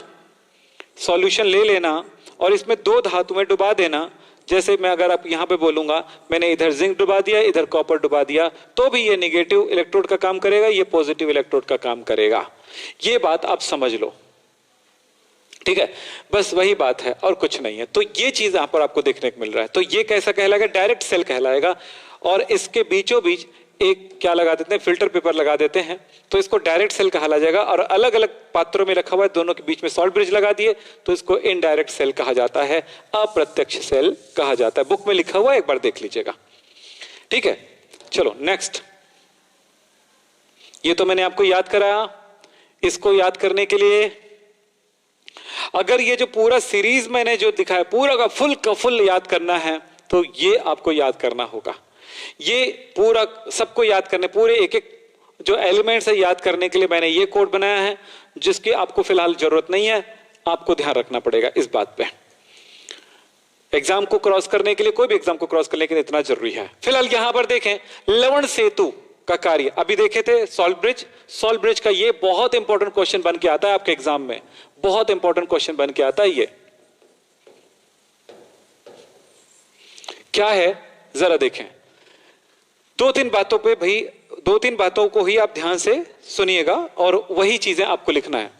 सॉल्यूशन ले लेना, और इसमें दो धातुएं डुबा देना। जैसे मैं अगर आप यहां पे बोलूंगा, मैंने इधर जिंक डुबा दिया, इधर कॉपर डुबा दिया, तो भी ये नेगेटिव इलेक्ट्रोड का काम करेगा, ये पॉजिटिव इलेक्ट्रोड का काम करेगा। ये बात आप समझ लो, ठीक है? बस वही बात है और कुछ नहीं है। तो ये चीज यहां पर आपको देखने को मिल रहा है। तो ये कैसा कहलाएगा? डायरेक्ट सेल कहलाएगा। और इसके बीचों बीच एक क्या लगा देते हैं? फिल्टर पेपर लगा देते हैं, तो इसको डायरेक्ट सेल कहा जाएगा। और अलग अलग पात्रों में रखा हुआ है, दोनों के बीच में सॉल्ट ब्रिज लगा दिए, तो इसको इनडायरेक्ट सेल कहा जाता है, अप्रत्यक्ष सेल कहा जाता है। बुक में लिखा हुआ है, एक बार देख लीजिएगा, ठीक है? चलो नेक्स्ट। ये तो मैंने आपको याद कराया। इसको याद करने के लिए अगर ये जो पूरा सीरीज मैंने जो दिखाया पूरा का फुल याद करना है तो ये आपको याद करना होगा। ये पूरा सबको याद करने, पूरे एक एक जो एलिमेंट्स है याद करने के लिए मैंने ये कोड बनाया है, जिसकी आपको फिलहाल जरूरत नहीं है, आपको ध्यान रखना पड़ेगा इस बात पे। एग्जाम को क्रॉस करने के लिए, कोई भी एग्जाम को क्रॉस करने के लिए इतना जरूरी है। फिलहाल यहां पर देखें, लवण सेतु का कार्य अभी देखे थे, सॉल्ट ब्रिज। सॉल्ट ब्रिज का ये बहुत इंपॉर्टेंट क्वेश्चन बन के आता है आपके एग्जाम में, बहुत इंपॉर्टेंट क्वेश्चन बन के आता है। ये क्या है जरा देखें, दो तीन बातों पे भाई, दो तीन बातों को ही आप ध्यान से सुनिएगा और वही चीजें आपको लिखना है।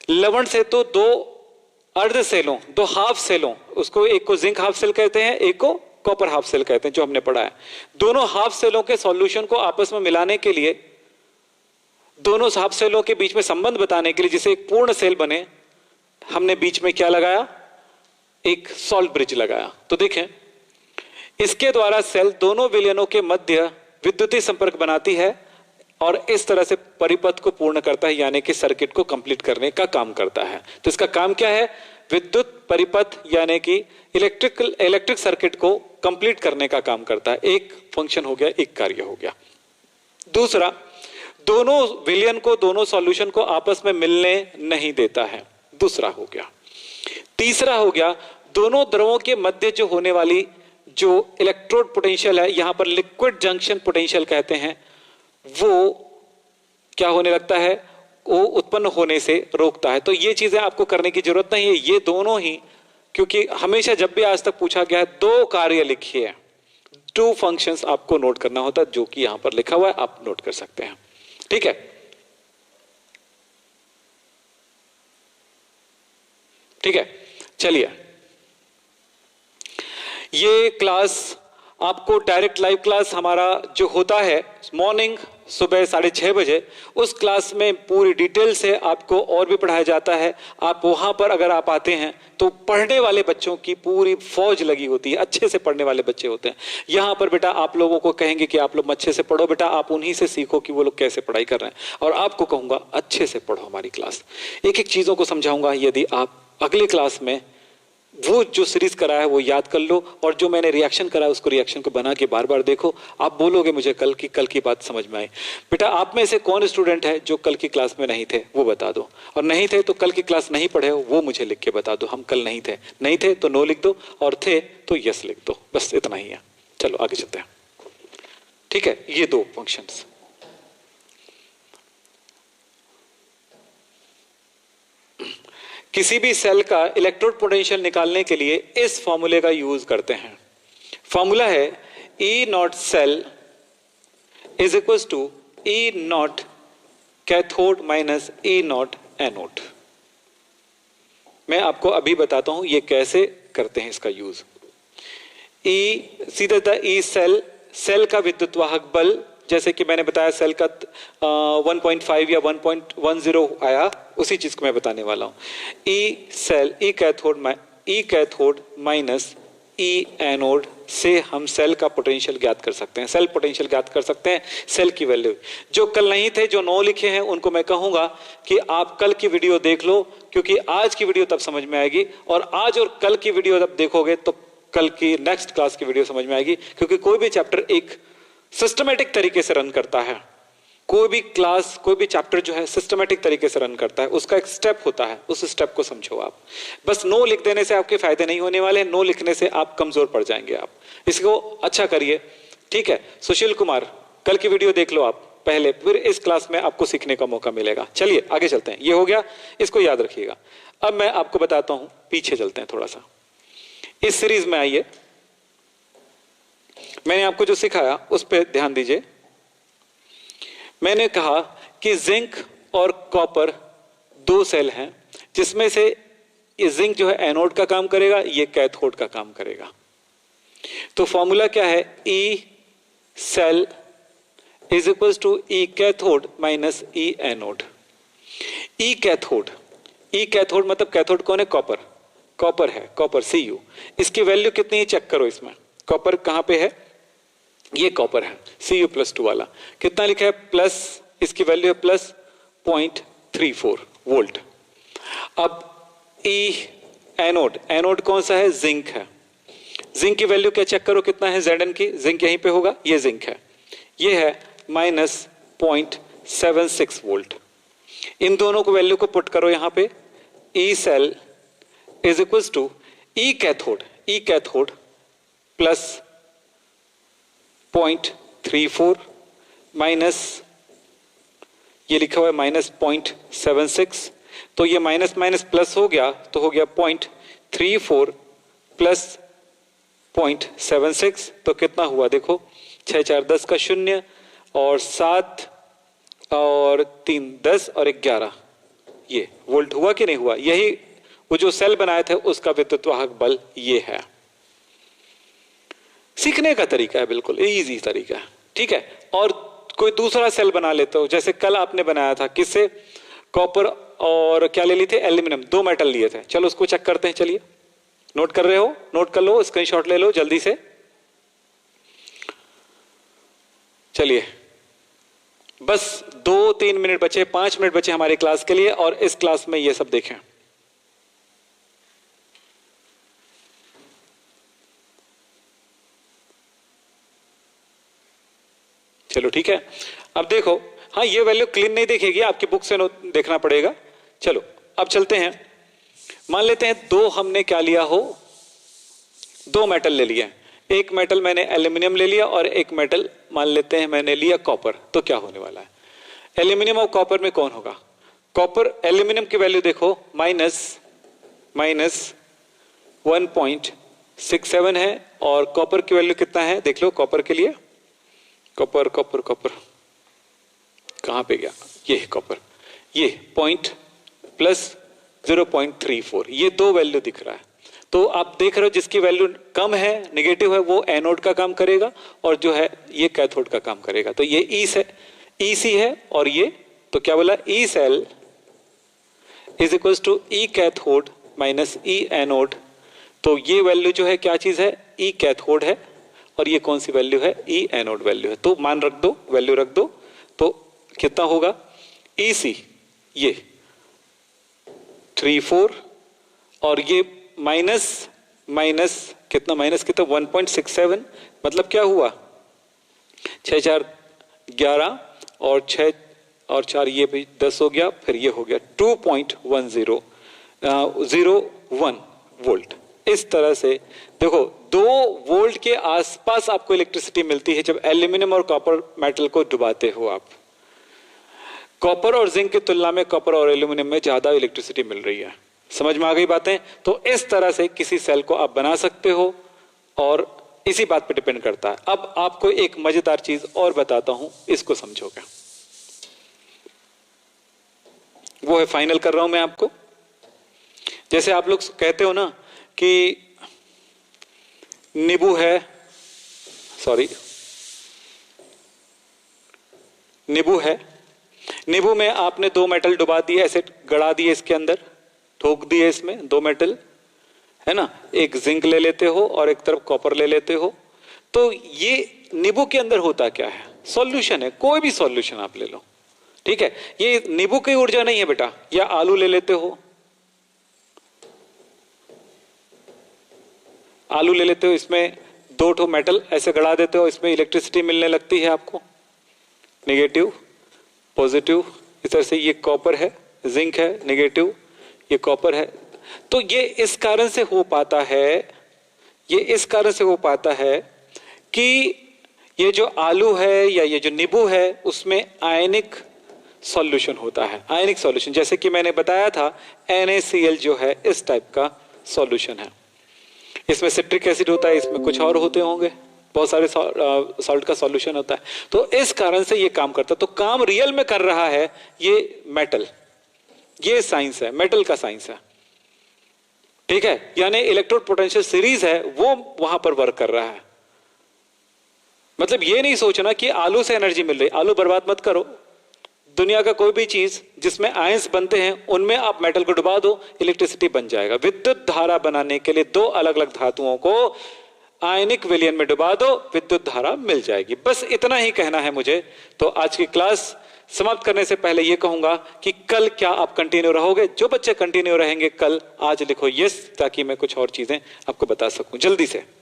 लवण सेतु दो अर्ध सेलों, दो हाफ सेलों, उसको एक को जिंक हाफ सेल कहते हैं, एक को कॉपर हाफ सेल कहते हैं, जो हमने पढ़ा है। दोनों हाफ सेलों के सॉल्यूशन को आपस में मिलाने के लिए, दोनों हाफ सेलों के बीच में संबंध बताने के लिए, जिसे एक पूर्ण सेल बने, हमने बीच में क्या लगाया, एक सॉल्ट ब्रिज लगाया। तो देखें, इसके द्वारा सेल दोनों विलयनों के मध्य विद्युतीय संपर्क बनाती है और इस तरह से परिपथ को पूर्ण करता है, यानी कि सर्किट को कंप्लीट करने का काम करता है। तो इसका काम क्या है, विद्युत परिपथ यानी कि इलेक्ट्रिक सर्किट को कंप्लीट करने का काम करता है। एक फंक्शन हो गया, एक कार्य हो गया। दूसरा, दोनों विलयन को, दोनों सॉल्यूशन को आपस में मिलने नहीं देता है, दूसरा हो गया। तीसरा हो गया, दोनों द्रवों के मध्य जो होने वाली जो इलेक्ट्रोड पोटेंशियल है, यहां पर लिक्विड जंक्शन पोटेंशियल कहते हैं, वो क्या होने लगता है, वो उत्पन्न होने से रोकता है। तो ये चीजें आपको करने की जरूरत नहीं है, ये दोनों ही, क्योंकि हमेशा जब भी आज तक पूछा गया है, दो कार्य लिखिए, 2 फंक्शंस आपको नोट करना होता है, जो कि यहां पर लिखा हुआ है, आप नोट कर सकते हैं। ठीक है, ठीक है, चलिए। ये क्लास आपको डायरेक्ट लाइव क्लास हमारा जो होता है मॉर्निंग सुबह 6:30 बजे, उस क्लास में पूरी डिटेल से आपको और भी पढ़ाया जाता है। आप वहां पर अगर आप आते हैं तो पढ़ने वाले बच्चों की पूरी फौज लगी होती है, अच्छे से पढ़ने वाले बच्चे होते हैं। यहां पर बेटा आप लोगों को कहेंगे कि आप लोग अच्छे से पढ़ो बेटा, आप उन्हीं से सीखो कि वो लोग कैसे पढ़ाई कर रहे हैं, और आपको कहूंगा अच्छे से पढ़ो हमारी क्लास। एक एक चीजों को समझाऊंगा, यदि आप अगली क्लास में वो जो सीरीज करा है वो याद कर लो, और जो मैंने रिएक्शन करा है उसको रिएक्शन को बना के बार बार देखो। आप बोलोगे मुझे कल की बात समझ में आई। बेटा आप में से कौन स्टूडेंट है जो कल की क्लास में नहीं थे, वो बता दो, और नहीं थे तो कल की क्लास नहीं पढ़े हो वो मुझे लिख के बता दो। हम कल नहीं थे, नहीं थे तो नो लिख दो, और थे तो यस लिख दो, बस इतना ही है। चलो आगे चलते हैं। ठीक है, ये 2 फंक्शंस। किसी भी सेल का इलेक्ट्रोड पोटेंशियल निकालने के लिए इस फॉर्मूले का यूज करते हैं। फॉर्मूला है E naught cell is equal to E naught cathode minus E naught anode. मैं आपको अभी बताता हूं ये कैसे करते हैं इसका यूज। E सीधा E सेल का विद्युत वाहक बल, जैसे कि मैंने बताया सेल का 1.5 या 1.10 आया, उसी चीज को मैं बताने वाला हूं। E cathode minus E anode से हम सेल का पोटेंशियल ज्ञात कर सकते हैं, सेल पोटेंशियल ज्ञात कर सकते हैं, सेल की वैल्यू। जो कल नहीं थे, जो 9 लिखे हैं, उनको मैं कहूंगा कि आप कल की वीडियो देख लो, क्योंकि आज की वीडियो तब समझ में आएगी, और आज और कल की वीडियो जब देखोगे तो कल की नेक्स्ट क्लास की वीडियो समझ में आएगी। क्योंकि कोई भी चैप्टर एक सिस्टमेटिक तरीके से रन करता है, कोई भी क्लास, कोई भी चैप्टर जो है सिस्टमेटिक तरीके से रन करता है, उसका एक स्टेप होता है, उस स्टेप को समझो आप। बस नो लिख देने से आपके फायदे नहीं होने वाले, नो लिखने से आप कमजोर पड़ जाएंगे। आप इसको अच्छा करिए, ठीक है। सुशील कुमार, कल की वीडियो देख लो आप पहले, फिर इस क्लास में आपको सीखने का मौका मिलेगा। चलिए आगे चलते हैं, ये हो गया, इसको याद रखिएगा। अब मैं आपको बताता हूं, पीछे चलते हैं थोड़ा सा, इस सीरीज में आइए। मैंने आपको जो सिखाया उस पर ध्यान दीजिए। मैंने कहा कि जिंक और कॉपर 2 सेल हैं, जिसमें से ये जिंक जो है एनोड का काम करेगा, ये कैथोड का काम करेगा। तो फॉर्मूला क्या है, E cell is equal to E cathode minus E anode. E cathode मतलब कैथोड कौन है, कॉपर है, कॉपर Cu। इसकी वैल्यू कितनी है चेक करो। इसमें कॉपर कहां पे है, ये कॉपर है Cu+2 वाला, कितना लिखा है प्लस, इसकी वैल्यू है प्लस 0.34 वोल्ट। अब ई एनोड, एनोड कौन सा है? जिंक है। जिंक की वैल्यू क्या चेक करो कितना है Zn की, जिंक यहीं पे होगा, ये जिंक है, ये है -0.76 वोल्ट। इन दोनों को वैल्यू को पुट करो यहां पे, E cell is equal to E cathode, E cathode plus 0.34 minus ये लिखा हुआ है -0.76, तो ये माइनस माइनस प्लस हो गया तो हो गया 0.34 प्लस 0.76, तो कितना हुआ देखो, 6 4 10 का 0 और 7 और 3 10 और 11, ये वोल्ट हुआ कि नहीं हुआ? यही वो जो सेल बनाए थे उसका विद्युत वाहक बल ये है। सीखने का तरीका है, बिल्कुल इजी तरीका है, ठीक है। और कोई दूसरा सेल बना लेते हो, जैसे कल आपने बनाया था, किससे? कॉपर और क्या ले लिए थे? एल्यूमिनियम, 2 मेटल लिए थे। चलो उसको चेक करते हैं, चलिए नोट कर रहे हो? नोट कर लो, स्क्रीनशॉट ले लो जल्दी से। चलिए बस 2-3 मिनट बचे, 5 मिनट बचे हमारी क्लास के लिए, और इस क्लास में ये सब देखें। चलो ठीक है, अब देखो, हाँ ये वैल्यू क्लीन नहीं दिखेगी, आपकी बुक से देखना पड़ेगा। चलो अब चलते हैं, मान लेते हैं दो हमने क्या लिया हो, 2 मेटल ले लिया, एक मेटल मैंने एल्यूमिनियम ले लिया और एक मेटल मान लेते हैं मैंने लिया कॉपर। तो क्या होने वाला है? एल्यूमिनियम और कॉपर में कौन होगा? कॉपर, एल्यूमिनियम की वैल्यू देखो माइनस 1.67 है, और कॉपर की वैल्यू कितना है देख लो। कॉपर के लिए, कॉपर कॉपर कॉपर कहां पे गया? ये कॉपर, ये +0.34, ये 2 वैल्यू दिख रहा है। तो आप देख रहे हो जिसकी वैल्यू कम है, नेगेटिव है, वो एनोड का काम करेगा, और जो है ये कैथोड का काम करेगा। तो ये ई सी है, और ये तो क्या बोला? E cell is equal to E cathode minus E anode. तो ये वैल्यू जो है क्या चीज है? ई कैथोड है, और ये कौन सी वैल्यू है? ई एनोड वैल्यू है। तो मान रख दो, वैल्यू रख दो, तो कितना होगा? ई सी ये 34, और ये माइनस कितना? माइनस कितना? 1.67, मतलब क्या हुआ? 6 4 11 और 6 और 4 ये भी 10 हो गया, फिर ये हो गया 2.1001 वोल्ट। इस तरह से देखो 2 वोल्ट के आसपास आपको इलेक्ट्रिसिटी मिलती है जब एल्यूमिनियम और कॉपर मेटल को डुबाते हो आप। कॉपर और जिंक की तुलना में कॉपर और एल्यूमिनियम में ज्यादा इलेक्ट्रिसिटी मिल रही है। समझ में आ गई बातें? तो इस तरह से किसी सेल को आप बना सकते हो, और इसी बात पे डिपेंड करता है। अब आपको एक मजेदार चीज और बताता हूं, इसको समझोगे, वो है फाइनल कर रहा हूं मैं आपको। जैसे आप लोग कहते हो ना कि नींबू है, नींबू में आपने 2 मेटल डुबा दिए, ऐसे गड़ा दिए, इसके अंदर ठोक दिए, इसमें 2 मेटल है ना, एक जिंक ले लेते हो और एक तरफ कॉपर ले लेते हो। तो ये नींबू के अंदर होता क्या है? सॉल्यूशन है, कोई भी सॉल्यूशन आप ले लो, ठीक है। ये नींबू की ऊर्जा नहीं है बेटा। या आलू ले लेते हो, आलू ले लेते हो, इसमें 2 ठो मेटल ऐसे गड़ा देते हो, इसमें इलेक्ट्रिसिटी मिलने लगती है आपको, नेगेटिव पॉजिटिव। इस तरह से ये कॉपर है, जिंक है, नेगेटिव, ये कॉपर है। तो ये इस कारण से हो पाता है, कि ये जो आलू है या ये जो नींबू है उसमें आयनिक सॉल्यूशन होता है। आयनिक सॉल्यूशन जैसे कि मैंने बताया था, NaCl जो है इस टाइप का सॉल्यूशन है। इसमें सिट्रिक एसिड होता है, इसमें कुछ और होते होंगे, बहुत सारे सॉल्ट का सॉल्यूशन होता है। तो इस कारण से ये काम करता है। तो काम रियल में कर रहा है ये मेटल, ये साइंस है, मेटल का साइंस है, ठीक है। यानी इलेक्ट्रोड पोटेंशियल सीरीज है, वो वहां पर वर्क कर रहा है। मतलब ये नहीं सोचना कि आलू से एनर्जी मिल रही, आलू बर्बाद मत करो। दुनिया का कोई भी चीज जिसमें आयंस बनते हैं उनमें आप मेटल को डुबा दो, इलेक्ट्रिसिटी बन जाएगा। विद्युत धारा बनाने के लिए 2 अलग अलग धातुओं को आयनिक विलयन में डुबा दो, विद्युत धारा मिल जाएगी। बस इतना ही कहना है मुझे। तो आज की क्लास समाप्त करने से पहले यह कहूंगा कि कल क्या आप कंटिन्यू रहोगे? जो बच्चे कंटिन्यू रहेंगे कल आज लिखो यस, ताकि मैं कुछ और चीजें आपको बता सकूं जल्दी से।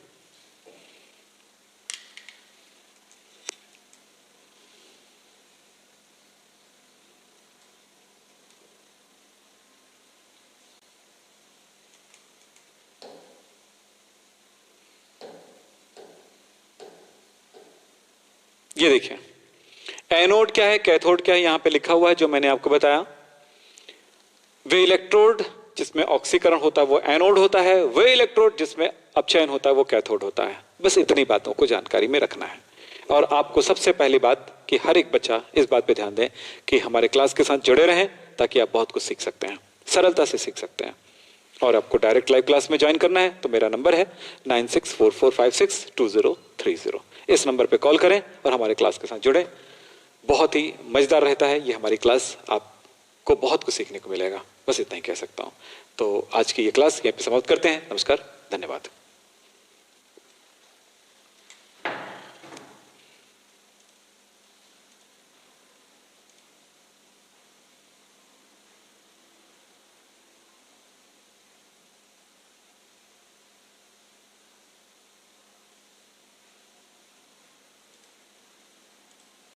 ये देखिए, एनोड क्या है, कैथोड क्या है, यहां पे लिखा हुआ है जो मैंने आपको बताया। वे इलेक्ट्रोड जिसमें ऑक्सीकरण होता है वो एनोड होता है, वे इलेक्ट्रोड जिसमें अपचयन होता है वो कैथोड होता है। बस इतनी बातों को जानकारी में रखना है। और आपको सबसे पहली बात कि हर एक बच्चा इस बात पे ध्यान दें कि हमारे क्लास के साथ जुड़े रहें, ताकि आप बहुत कुछ सीख सकते हैं, सरलता से सीख सकते हैं। और आपको डायरेक्ट लाइव क्लास में ज्वाइन करना है तो मेरा नंबर है 9644562030। इस नंबर पे कॉल करें और हमारे क्लास के साथ जुड़ें। बहुत ही मजेदार रहता है ये हमारी क्लास, आपको बहुत कुछ सीखने को मिलेगा। बस इतना ही कह सकता हूं। तो आज की ये क्लास यहीं पे समाप्त करते हैं। नमस्कार, धन्यवाद।